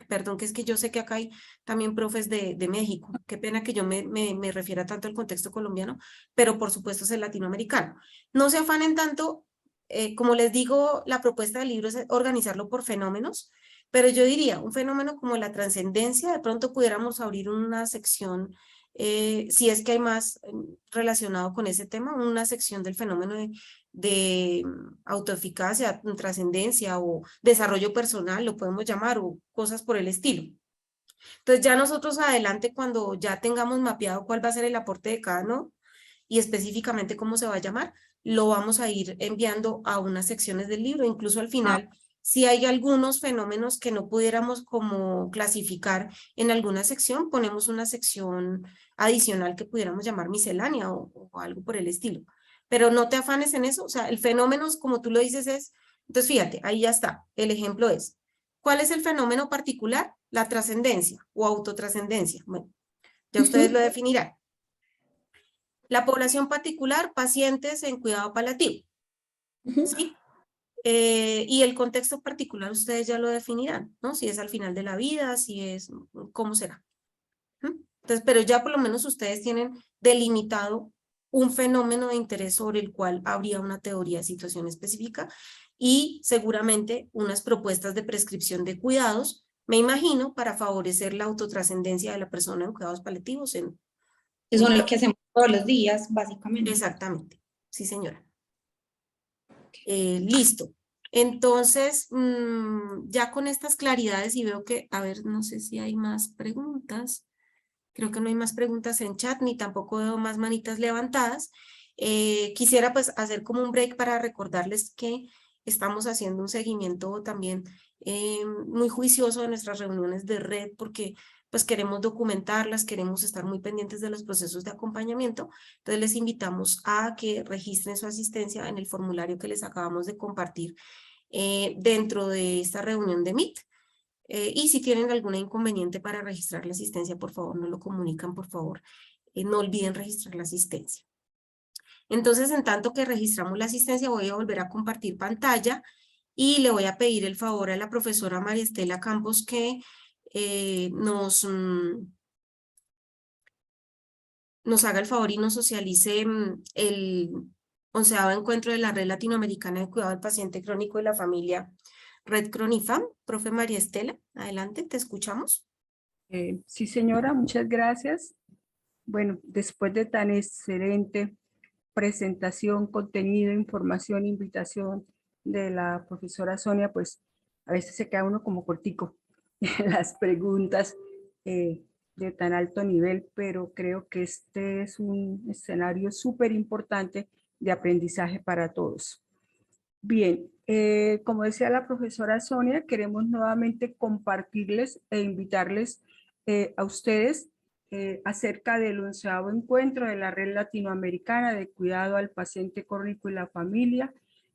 Perdón, que es que yo sé que acá hay también profes de México. Qué pena que yo me refiera tanto al contexto colombiano, pero por supuesto es el latinoamericano. No se afanen tanto, como les digo, la propuesta del libro es organizarlo por fenómenos, pero yo diría, un fenómeno como la trascendencia, de pronto pudiéramos abrir una sección si es que hay más relacionado con ese tema, una sección del fenómeno de autoeficacia, trascendencia o desarrollo personal, lo podemos llamar, o cosas por el estilo. Entonces ya nosotros adelante, cuando ya tengamos mapeado cuál va a ser el aporte de cada nodo y específicamente cómo se va a llamar, lo vamos a ir enviando a unas secciones del libro, incluso al final. Si hay algunos fenómenos que no pudiéramos como clasificar en alguna sección, ponemos una sección adicional que pudiéramos llamar miscelánea o algo por el estilo. Pero no te afanes en eso, o sea, el fenómeno, como tú lo dices, es, entonces fíjate, ahí ya está, el ejemplo es, ¿cuál es el fenómeno particular? La trascendencia o autotrascendencia. Bueno, ya ustedes lo definirán. La población particular, pacientes en cuidado paliativo, ¿sí? Y el contexto particular ustedes ya lo definirán, ¿no? Si es al final de la vida, si es, ¿cómo será? Entonces, pero ya por lo menos ustedes tienen delimitado un fenómeno de interés sobre el cual habría una teoría de situación específica y seguramente unas propuestas de prescripción de cuidados, me imagino, para favorecer la autotrascendencia de la persona en cuidados paliativos. Que son lo que hacemos todos los días, básicamente. Exactamente, sí señora. Listo. Entonces, ya con estas claridades y veo que, a ver, no sé si hay más preguntas. Creo que no hay más preguntas en chat, ni tampoco veo más manitas levantadas. Quisiera pues hacer como un break para recordarles que estamos haciendo un seguimiento también muy juicioso de nuestras reuniones de red, porque pues queremos documentarlas, queremos estar muy pendientes de los procesos de acompañamiento. Entonces les invitamos a que registren su asistencia en el formulario que les acabamos de compartir dentro de esta reunión de Meet. Y si tienen algún inconveniente para registrar la asistencia, por favor, nos lo comunican, por favor. No olviden registrar la asistencia. Entonces, en tanto que registramos la asistencia, voy a volver a compartir pantalla y le voy a pedir el favor a la profesora María Estela Campos que nos haga el favor y nos socialice el 11º encuentro de la Red Latinoamericana de Cuidado del Paciente Crónico y la Familia, Red Cronifam. Profe María Estela, adelante, te escuchamos. Sí, señora, muchas gracias. Bueno, después de tan excelente presentación, contenido, información, invitación de la profesora Sonia, pues a veces se queda uno como cortico en las preguntas de tan alto nivel, pero creo que este es un escenario súper importante de aprendizaje para todos. Bien, como decía la profesora Sonia, queremos nuevamente compartirles e invitarles a ustedes acerca del 11º encuentro de la Red Latinoamericana de Cuidado al Paciente Crónico y la Familia,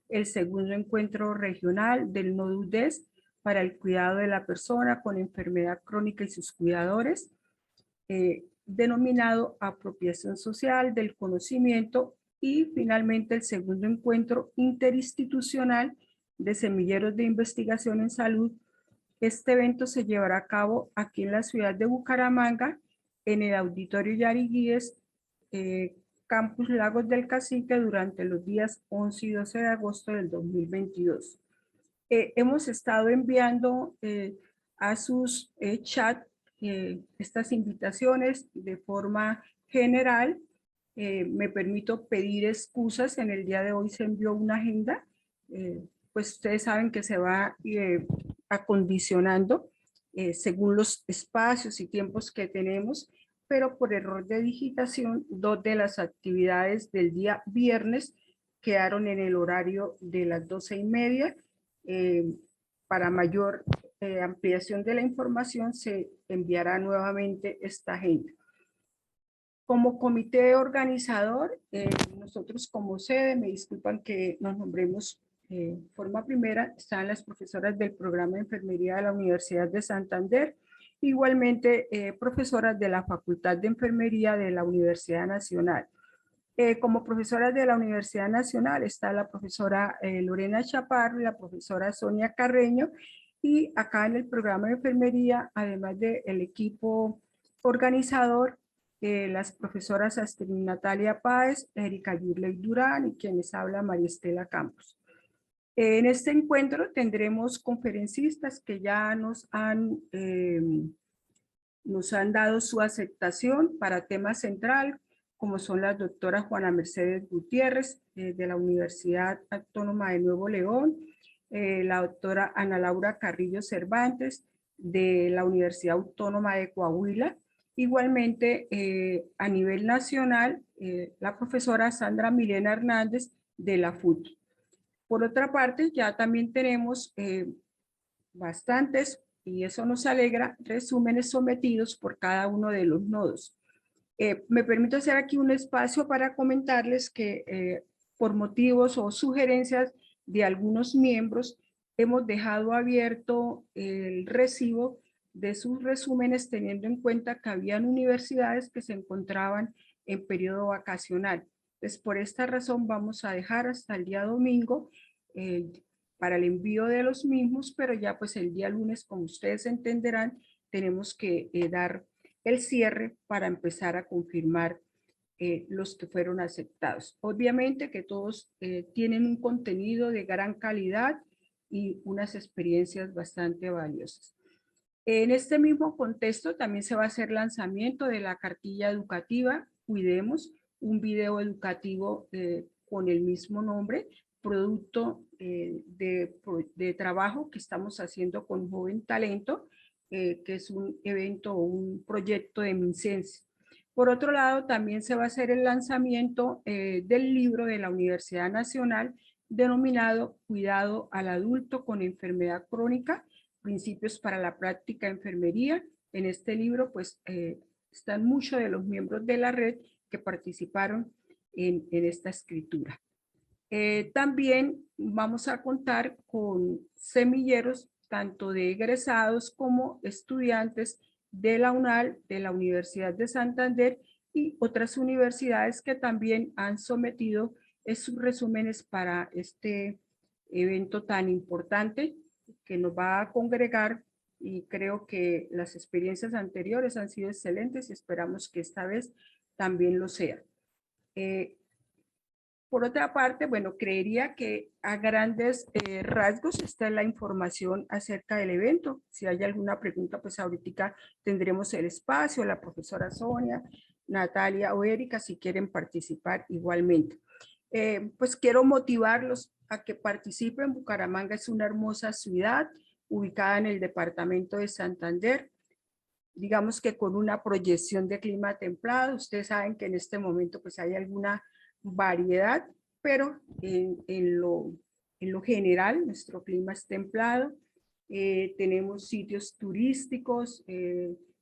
el 2º encuentro regional del NODUDES para el cuidado de la persona con enfermedad crónica y sus cuidadores, denominado Apropiación Social del Conocimiento, y finalmente el 2º encuentro interinstitucional de semilleros de investigación en salud. Este evento se llevará a cabo aquí en la ciudad de Bucaramanga, en el Auditorio Yariguíes, Campus Lagos del Cacique, durante los días 11 y 12 de agosto del 2022. Hemos estado enviando a sus chats estas invitaciones de forma general. Me permito pedir excusas. En el día de hoy se envió una agenda. Pues ustedes saben que se va acondicionando según los espacios y tiempos que tenemos, pero por error de digitación, 2 de las actividades del día viernes quedaron en el horario de las 12:30. Para mayor ampliación de la información se enviará nuevamente esta agenda. Como comité organizador, nosotros como sede, me disculpan que nos nombremos forma primera, están las profesoras del programa de enfermería de la Universidad de Santander, igualmente profesoras de la Facultad de Enfermería de la Universidad Nacional. Como profesoras de la Universidad Nacional está la profesora Lorena Chaparro y la profesora Sonia Carreño, y acá en el programa de enfermería, además del equipo organizador, las profesoras Astrid Natalia Páez, Erika Yurley Durán y quienes habla María Estela Campos. En este encuentro tendremos conferencistas que ya nos han dado su aceptación para tema central, como son la doctora Juana Mercedes Gutiérrez de la Universidad Autónoma de Nuevo León, la doctora Ana Laura Carrillo Cervantes de la Universidad Autónoma de Coahuila. Igualmente, a nivel nacional, la profesora Sandra Milena Hernández de la FUT. Por otra parte, ya también tenemos bastantes, y eso nos alegra, resúmenes sometidos por cada uno de los nodos. Me permito hacer aquí un espacio para comentarles que por motivos o sugerencias de algunos miembros, hemos dejado abierto el recibo de sus resúmenes, teniendo en cuenta que habían universidades que se encontraban en periodo vacacional. Entonces, por esta razón vamos a dejar hasta el día domingo para el envío de los mismos, pero ya pues el día lunes, como ustedes entenderán, tenemos que dar el cierre para empezar a confirmar los que fueron aceptados. Obviamente que todos tienen un contenido de gran calidad y unas experiencias bastante valiosas. En este mismo contexto también se va a hacer lanzamiento de la cartilla educativa Cuidemos, un video educativo con el mismo nombre, producto de trabajo que estamos haciendo con Joven Talento, que es un evento o un proyecto de MinCense. Por otro lado, también se va a hacer el lanzamiento del libro de la Universidad Nacional denominado Cuidado al adulto con enfermedad crónica, principios para la práctica de enfermería. En este libro pues están muchos de los miembros de la red que participaron en esta escritura. También vamos a contar con semilleros tanto de egresados como estudiantes de la UNAL, de la Universidad de Santander y otras universidades que también han sometido sus resúmenes para este evento tan importante que nos va a congregar, y creo que las experiencias anteriores han sido excelentes y esperamos que esta vez también lo sea. Por otra parte, bueno, creería que a grandes rasgos esta es la información acerca del evento. Si hay alguna pregunta, pues ahorita tendremos el espacio, la profesora Sonia, Natalia o Erika, si quieren participar igualmente. Pues quiero motivarlos a que participen. Bucaramanga es una hermosa ciudad ubicada en el departamento de Santander, digamos que con una proyección de clima templado. Ustedes saben que en este momento pues hay alguna variedad, pero en lo general nuestro clima es templado. Tenemos sitios turísticos,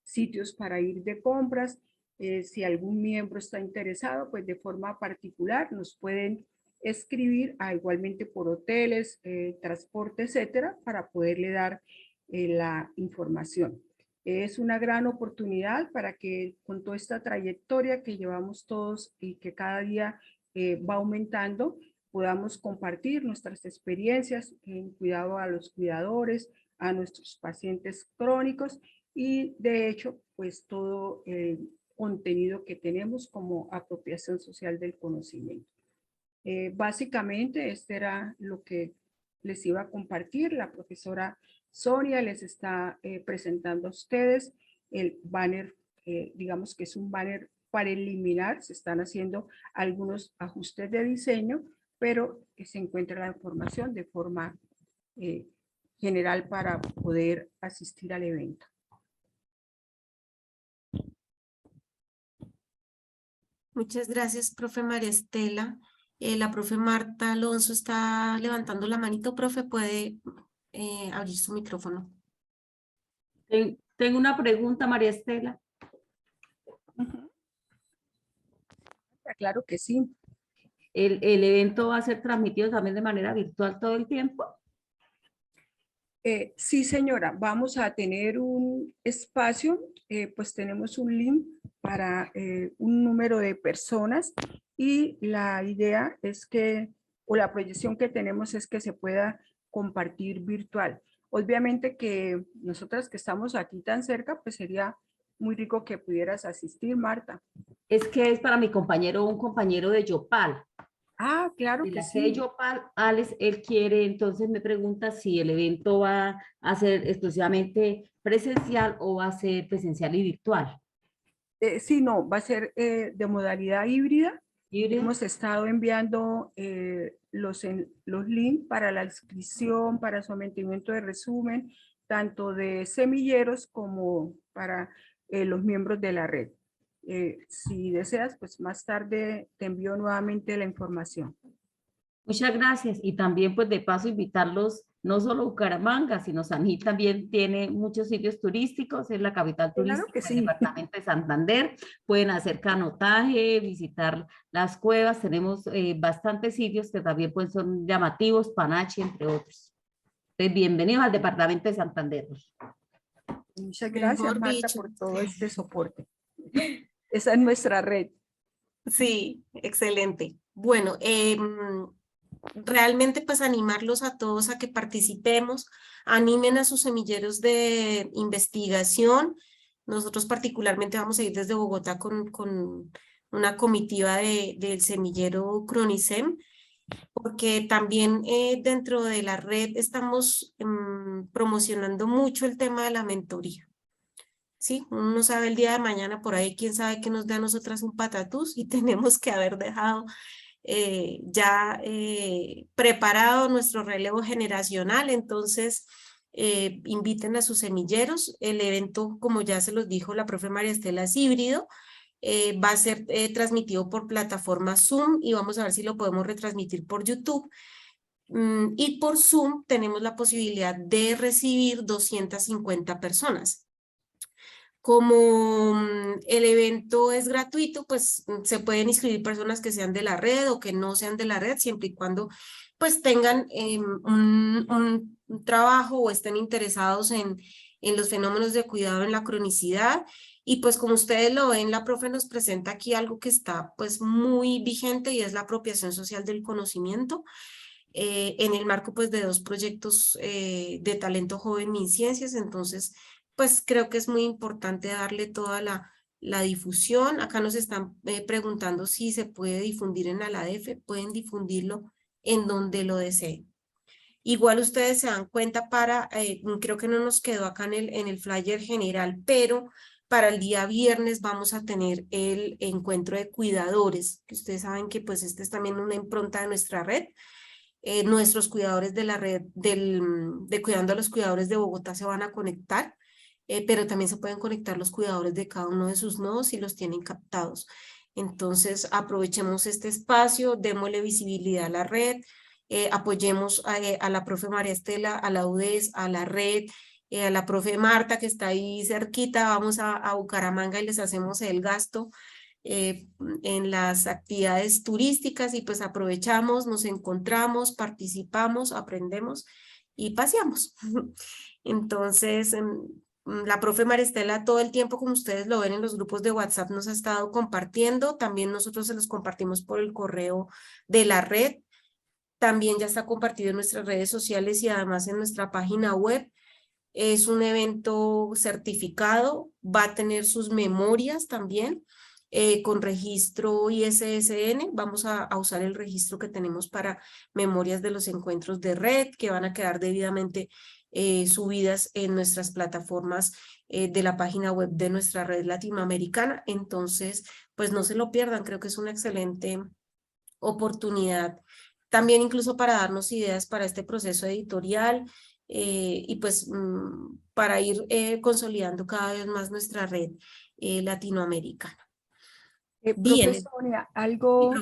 sitios para ir de compras. Si algún miembro está interesado, pues de forma particular nos pueden escribir igualmente por hoteles, transporte, etcétera, para poderle dar la información. Es una gran oportunidad para que con toda esta trayectoria que llevamos todos y que cada día va aumentando, podamos compartir nuestras experiencias en cuidado a los cuidadores, a nuestros pacientes crónicos y de hecho, pues todo el contenido que tenemos como apropiación social del conocimiento. Básicamente, este era lo que les iba a compartir. La profesora Sonia les está presentando a ustedes el banner, digamos que es un banner preliminar. Se están haciendo algunos ajustes de diseño, pero se encuentra la información de forma general para poder asistir al evento. Muchas gracias, profe María Estela. La profe Marta Alonso está levantando la manito. Profe, puede abrir su micrófono. Tengo una pregunta, María Estela. Claro que sí. ¿El evento va a ser transmitido también de manera virtual todo el tiempo? Sí, señora, vamos a tener un espacio, pues tenemos un link para un número de personas y la idea es que, o la proyección que tenemos es que se pueda compartir virtual. Obviamente que nosotras que estamos aquí tan cerca, pues sería muy rico que pudieras asistir, Marta. Es que es para mi compañero, un compañero de Yopal. Ah, claro De que la sí. de Yopal, Alex, él quiere, entonces me pregunta si el evento va a ser exclusivamente presencial o va a ser presencial y virtual. Sí, no, va a ser de modalidad híbrida. ¿Híbrido? Hemos estado enviando los links para la inscripción, para sometimiento de resumen, tanto de semilleros como para los miembros de la red. Si deseas, pues más tarde te envío nuevamente la información. Muchas gracias. Y también, pues de paso, invitarlos, no solo Bucaramanga, sino San Gil también tiene muchos sitios turísticos, es la capital Claro turística que del sí. departamento de Santander. Pueden hacer canotaje, visitar las cuevas. Tenemos bastantes sitios que también pues, son llamativos, Panache, entre otros. Entonces, bienvenidos al departamento de Santander. Muchas gracias, Mejor Marta, dicho. por todo este soporte. Esa es nuestra red. Sí, excelente. Bueno, realmente pues animarlos a todos a que participemos, animen a sus semilleros de investigación. Nosotros particularmente vamos a ir desde Bogotá con una comitiva del semillero Cronicem, porque también dentro de la red estamos promocionando mucho el tema de la mentoría. Sí, uno no sabe el día de mañana por ahí, quién sabe que nos dé a nosotras un patatús y tenemos que haber dejado preparado nuestro relevo generacional. Entonces, inviten a sus semilleros. El evento, como ya se los dijo la profe María Estela, es híbrido. Va a ser transmitido por plataforma Zoom y vamos a ver si lo podemos retransmitir por YouTube. Y por Zoom tenemos la posibilidad de recibir 250 personas. Como el evento es gratuito, pues se pueden inscribir personas que sean de la red o que no sean de la red, siempre y cuando pues tengan un trabajo o estén interesados en los fenómenos de cuidado en la cronicidad. Y pues como ustedes lo ven, la profe nos presenta aquí algo que está pues muy vigente y es la apropiación social del conocimiento. En el marco pues de 2 proyectos de talento joven MinCiencias. Entonces pues creo que es muy importante darle toda la difusión. Acá nos están preguntando si se puede difundir en ALADEF, pueden difundirlo en donde lo deseen. Igual ustedes se dan cuenta creo que no nos quedó acá en el flyer general, pero Para el día viernes vamos a tener el encuentro de cuidadores, que ustedes saben que pues este es también una impronta de nuestra red. Nuestros cuidadores de la red de Cuidando a los Cuidadores de Bogotá se van a conectar, pero también se pueden conectar los cuidadores de cada uno de sus nodos y los tienen captados. Entonces aprovechemos este espacio, démosle visibilidad a la red, apoyemos a la profe María Estela, a la UDES, a la red, a la profe Marta que está ahí cerquita, vamos a Bucaramanga y les hacemos el gasto en las actividades turísticas y pues aprovechamos, nos encontramos, participamos, aprendemos y paseamos. Entonces, la profe Maristela todo el tiempo, como ustedes lo ven en los grupos de WhatsApp, nos ha estado compartiendo, también nosotros se los compartimos por el correo de la red, también ya está compartido en nuestras redes sociales y además en nuestra página web. Es un evento certificado, va a tener sus memorias también, con registro ISSN. Vamos a usar el registro que tenemos para memorias de los encuentros de red, que van a quedar debidamente subidas en nuestras plataformas de la página web de nuestra red latinoamericana. Entonces, pues no se lo pierdan, creo que es una excelente oportunidad. También incluso para darnos ideas para este proceso editorial, y pues para ir consolidando cada vez más nuestra red latinoamericana. Bien. Profesora, Sonia, algo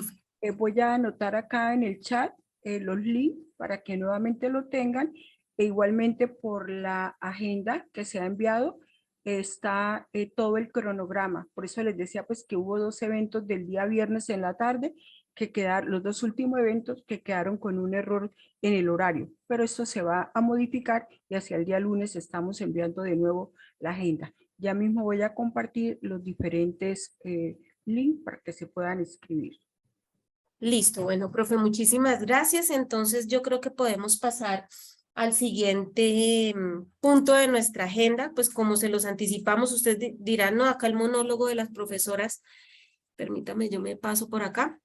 voy a anotar acá en el chat, los links para que nuevamente lo tengan, e igualmente por la agenda que se ha enviado está todo el cronograma. Por eso les decía pues que hubo 2 eventos del día viernes en la tarde, que quedaron, los 2 últimos eventos que quedaron con un error en el horario, pero esto se va a modificar y hacia el día lunes estamos enviando de nuevo la agenda. Ya mismo voy a compartir los diferentes link para que se puedan escribir. Listo, bueno, profe, muchísimas gracias. Entonces yo creo que podemos pasar al siguiente punto de nuestra agenda. Pues como se los anticipamos, ustedes dirán, no, acá el monólogo de las profesoras. Permítame, yo me paso por acá.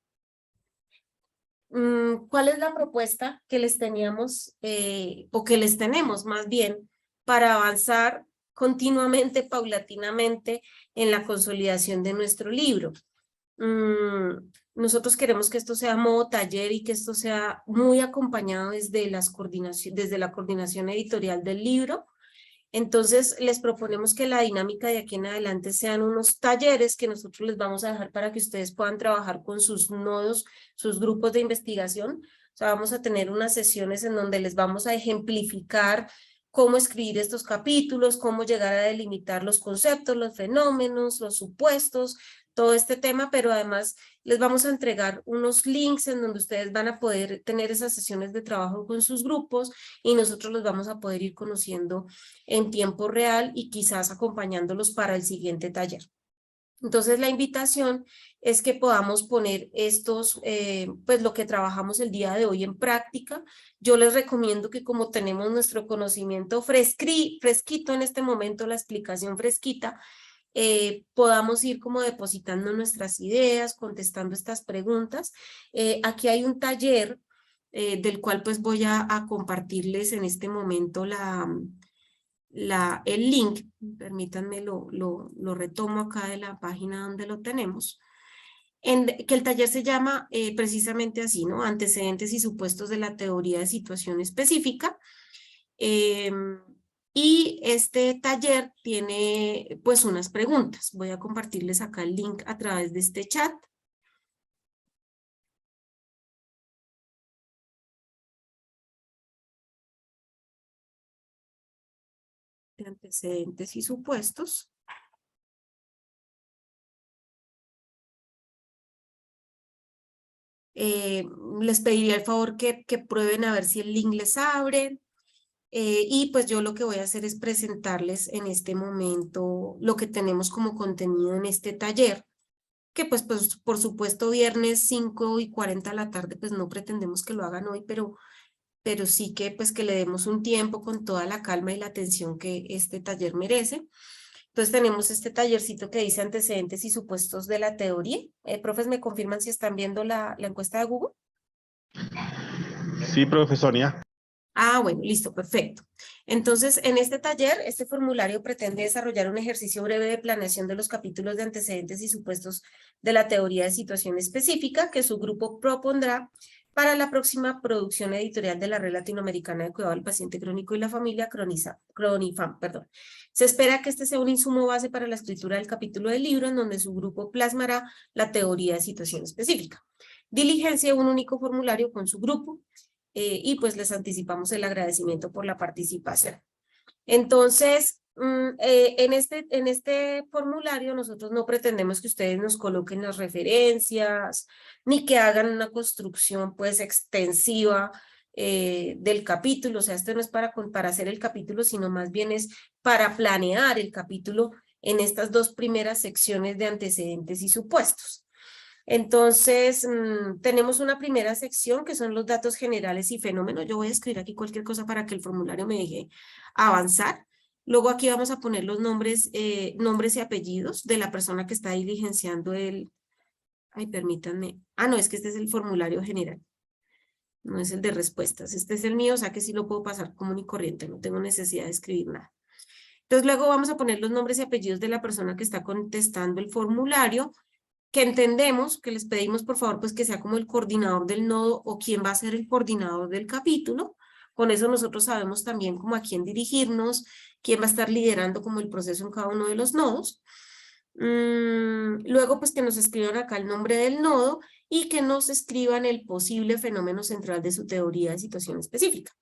¿Cuál es la propuesta que les teníamos, o que les tenemos más bien, para avanzar continuamente, paulatinamente, en la consolidación de nuestro libro? Nosotros queremos que esto sea modo taller y que esto sea muy acompañado desde la coordinación editorial del libro. Entonces, les proponemos que la dinámica de aquí en adelante sean unos talleres que nosotros les vamos a dejar para que ustedes puedan trabajar con sus nodos, sus grupos de investigación. O sea, vamos a tener unas sesiones en donde les vamos a ejemplificar cómo escribir estos capítulos, cómo llegar a delimitar los conceptos, los fenómenos, los supuestos, todo este tema, pero además les vamos a entregar unos links en donde ustedes van a poder tener esas sesiones de trabajo con sus grupos y nosotros los vamos a poder ir conociendo en tiempo real y quizás acompañándolos para el siguiente taller. Entonces la invitación es que podamos poner estos, pues lo que trabajamos el día de hoy en práctica. Yo les recomiendo que como tenemos nuestro conocimiento fresquito en este momento, la explicación fresquita, podamos ir como depositando nuestras ideas, contestando estas preguntas. Aquí hay un taller del cual pues voy a compartirles en este momento el link. Permítanme, lo retomo acá de la página donde lo tenemos. Que el taller se llama precisamente así, ¿no? Antecedentes y supuestos de la teoría de situación específica. Y este taller tiene pues unas preguntas. Voy a compartirles acá el link a través de este chat. De antecedentes y supuestos. Les pediría el favor que prueben a ver si el link les abre. Y pues yo lo que voy a hacer es presentarles en este momento lo que tenemos como contenido en este taller, que pues por supuesto viernes 5:40 de la tarde, pues no pretendemos que lo hagan hoy, pero sí que pues que le demos un tiempo con toda la calma y la atención que este taller merece. Entonces tenemos este tallercito que dice antecedentes y supuestos de la teoría. Profes, ¿me confirman si están viendo la encuesta de Google? Sí, profe Sonia. Ah, bueno, listo, perfecto. Entonces, en este taller, este formulario pretende desarrollar un ejercicio breve de planeación de los capítulos de antecedentes y supuestos de la teoría de situación específica que su grupo propondrá para la próxima producción editorial de la Red Latinoamericana de Cuidado al Paciente Crónico y la Familia, CRONIFAM, perdón. Se espera que este sea un insumo base para la escritura del capítulo del libro en donde su grupo plasmará la teoría de situación específica. Diligencia un único formulario con su grupo. Y pues les anticipamos el agradecimiento por la participación. Entonces, en este formulario nosotros no pretendemos que ustedes nos coloquen las referencias, ni que hagan una construcción pues extensiva del capítulo. O sea, esto no es para hacer el capítulo, sino más bien es para planear el capítulo en estas dos primeras secciones de antecedentes y supuestos. Entonces, tenemos una primera sección que son los datos generales y fenómenos. Yo voy a escribir aquí cualquier cosa para que el formulario me deje avanzar. Luego aquí vamos a poner los nombres y apellidos de la persona que está diligenciando el... Ay, permítanme. Ah, no, es que este es el formulario general. No es el de respuestas. Este es el mío, o sea que sí lo puedo pasar común y corriente. No tengo necesidad de escribir nada. Entonces, luego vamos a poner los nombres y apellidos de la persona que está contestando el formulario, que entendemos, que les pedimos por favor pues que sea como el coordinador del nodo o quién va a ser el coordinador del capítulo. Con eso nosotros sabemos también como a quién dirigirnos, quién va a estar liderando como el proceso en cada uno de los nodos. Luego pues que nos escriban acá el nombre del nodo y que nos escriban el posible fenómeno central de su teoría de situación específica.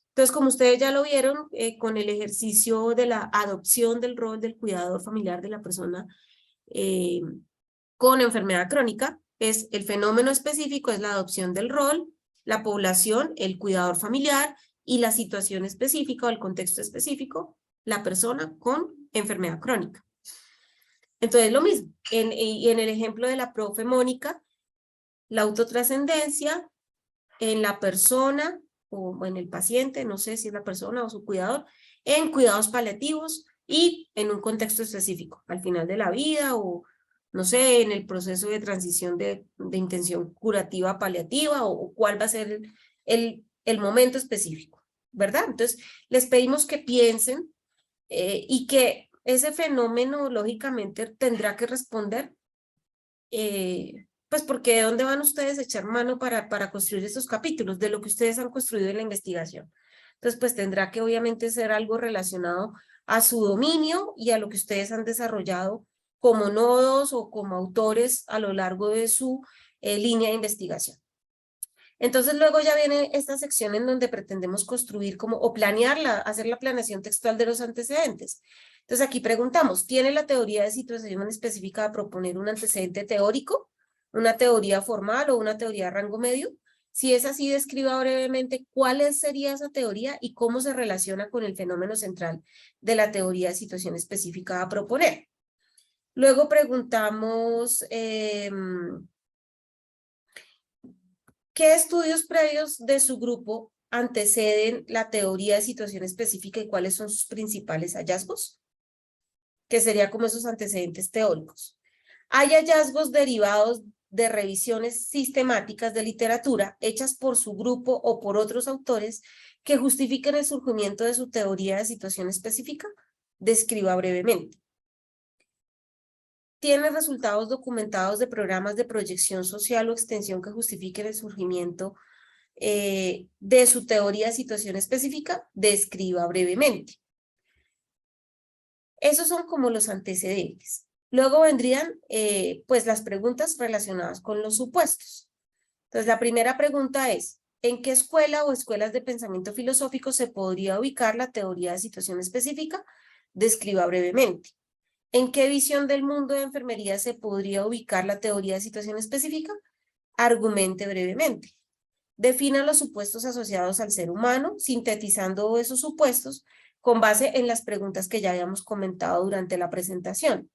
Entonces, como ustedes ya lo vieron, con el ejercicio de la adopción del rol del cuidador familiar de la persona con enfermedad crónica, es el fenómeno específico, es la adopción del rol, la población, el cuidador familiar, y la situación específica o el contexto específico, la persona con enfermedad crónica. Entonces, lo mismo, y en el ejemplo de la profe Mónica, la autotrascendencia en la persona o en el paciente, no sé si es la persona o su cuidador, en cuidados paliativos y en un contexto específico, al final de la vida o, no sé, en el proceso de transición de intención curativa paliativa o cuál va a ser el momento específico, ¿verdad? Entonces, les pedimos que piensen y que ese fenómeno, lógicamente, tendrá que responder pues porque ¿de dónde van ustedes a echar mano para construir estos capítulos? De lo que ustedes han construido en la investigación. Entonces, pues tendrá que obviamente ser algo relacionado a su dominio y a lo que ustedes han desarrollado como nodos o como autores a lo largo de su línea de investigación. Entonces luego ya viene esta sección en donde pretendemos construir como, o planearla, hacer la planeación textual de los antecedentes. Entonces aquí preguntamos, ¿tiene la teoría de situación específica a proponer un antecedente teórico, una teoría formal o una teoría de rango medio? Si es así, describa brevemente cuál sería esa teoría y cómo se relaciona con el fenómeno central de la teoría de situación específica a proponer. Luego preguntamos... ¿qué estudios previos de su grupo anteceden la teoría de situación específica y cuáles son sus principales hallazgos? Que sería como esos antecedentes teóricos. Hay hallazgos derivados de revisiones sistemáticas de literatura hechas por su grupo o por otros autores que justifiquen el surgimiento de su teoría de situación específica. Describa brevemente. ¿Tiene resultados documentados de programas de proyección social o extensión que justifiquen el surgimiento de su teoría de situación específica? Describa brevemente. Esos son como los antecedentes. Luego vendrían pues las preguntas relacionadas con los supuestos. Entonces la primera pregunta es, ¿en qué escuela o escuelas de pensamiento filosófico se podría ubicar la teoría de situación específica? Describa brevemente. ¿En qué visión del mundo de enfermería se podría ubicar la teoría de situación específica? Argumente brevemente. Defina los supuestos asociados al ser humano, sintetizando esos supuestos con base en las preguntas que ya habíamos comentado durante la presentación.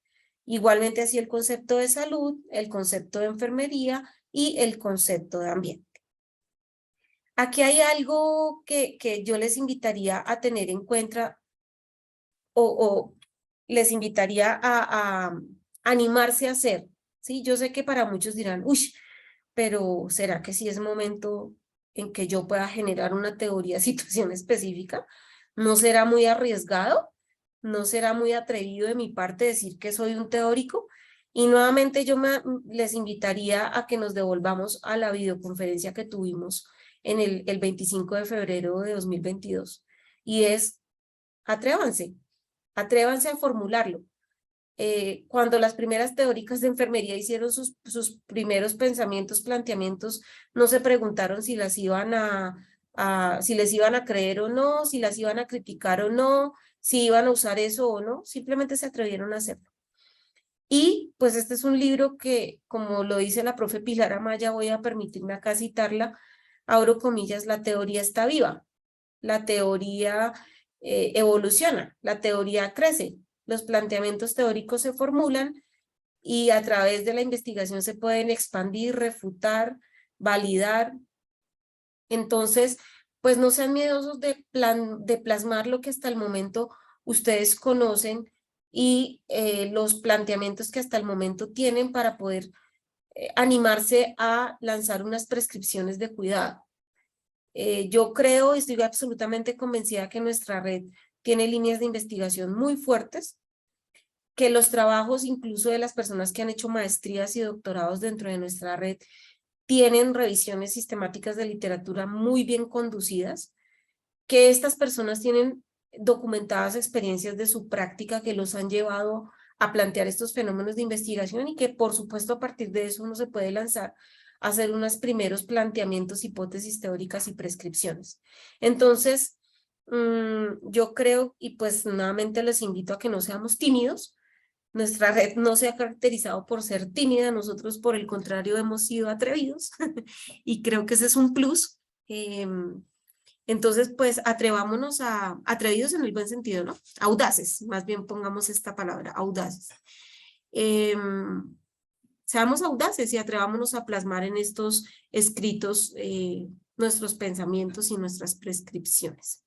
Igualmente así el concepto de salud, el concepto de enfermería y el concepto de ambiente. Aquí hay algo que yo les invitaría a tener en cuenta o les invitaría a animarse a hacer, ¿sí? Yo sé que para muchos dirán, uy, pero ¿será que sí es momento en que yo pueda generar una teoría de situación específica. No será muy arriesgado, no será muy atrevido de mi parte decir que soy un teórico. Y nuevamente les invitaría a que nos devolvamos a la videoconferencia que tuvimos en el 25 de febrero de 2022. Y es, atrévanse a formularlo. Cuando las primeras teóricas de enfermería hicieron sus primeros pensamientos, planteamientos, no se preguntaron si las si les iban a creer o no, si las iban a criticar o no, si iban a usar eso o no, simplemente se atrevieron a hacerlo. Y pues este es un libro que, como lo dice la profe Pilar Amaya, voy a permitirme acá citarla, abro comillas, la teoría está viva, la teoría evoluciona, la teoría crece, los planteamientos teóricos se formulan y a través de la investigación se pueden expandir, refutar, validar. Entonces, pues no sean miedosos de plasmar lo que hasta el momento ustedes conocen y los planteamientos que hasta el momento tienen para poder animarse a lanzar unas prescripciones de cuidado. Yo creo y estoy absolutamente convencida que nuestra red tiene líneas de investigación muy fuertes, que los trabajos incluso de las personas que han hecho maestrías y doctorados dentro de nuestra red tienen revisiones sistemáticas de literatura muy bien conducidas, que estas personas tienen documentadas experiencias de su práctica que los han llevado a plantear estos fenómenos de investigación y que por supuesto a partir de eso uno se puede lanzar a hacer unos primeros planteamientos, hipótesis teóricas y prescripciones. Entonces, yo creo y pues nuevamente les invito a que no seamos tímidos. Nuestra red no se ha caracterizado por ser tímida, nosotros por el contrario hemos sido atrevidos y creo que ese es un plus. Entonces, pues atrevámonos atrevidos en el buen sentido, ¿no? Audaces, más bien pongamos esta palabra, audaces. Seamos audaces y atrevámonos a plasmar en estos escritos nuestros pensamientos y nuestras prescripciones.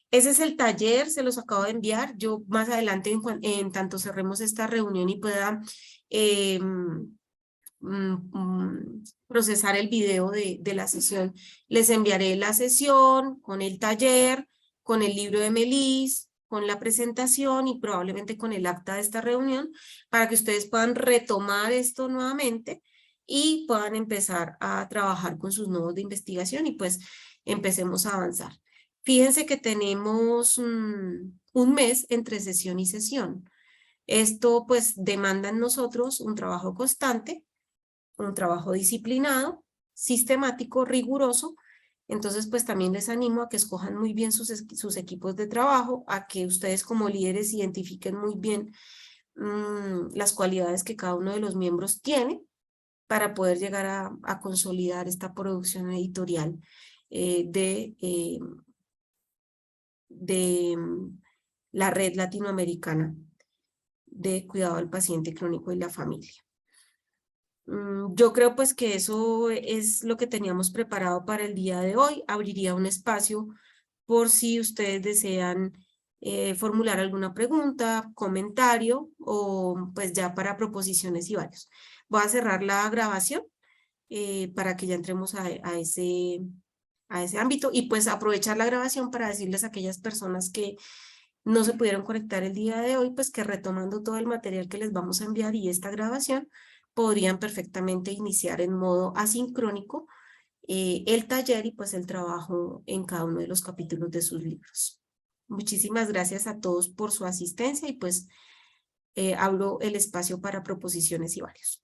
Ese es el taller, se los acabo de enviar. Yo más adelante, en tanto cerremos esta reunión y pueda procesar el video de la sesión, les enviaré la sesión con el taller, con el libro de Melis, con la presentación y probablemente con el acta de esta reunión para que ustedes puedan retomar esto nuevamente y puedan empezar a trabajar con sus nodos de investigación y pues empecemos a avanzar. Fíjense que tenemos un mes entre sesión y sesión. Esto pues demanda en nosotros un trabajo constante, un trabajo disciplinado, sistemático, riguroso. Entonces, pues también les animo a que escojan muy bien sus equipos de trabajo, a que ustedes como líderes identifiquen muy bien las cualidades que cada uno de los miembros tiene para poder llegar a consolidar esta producción editorial de la Red Latinoamericana de Cuidado al Paciente Crónico y la Familia. Yo creo pues que eso es lo que teníamos preparado para el día de hoy. Abriría un espacio por si ustedes desean formular alguna pregunta, comentario o pues ya para proposiciones y varios. Voy a cerrar la grabación para que ya entremos a ese ámbito y pues aprovechar la grabación para decirles a aquellas personas que no se pudieron conectar el día de hoy, pues que retomando todo el material que les vamos a enviar y esta grabación, podrían perfectamente iniciar en modo asincrónico el taller y pues el trabajo en cada uno de los capítulos de sus libros. Muchísimas gracias a todos por su asistencia y pues abro el espacio para proposiciones y varios.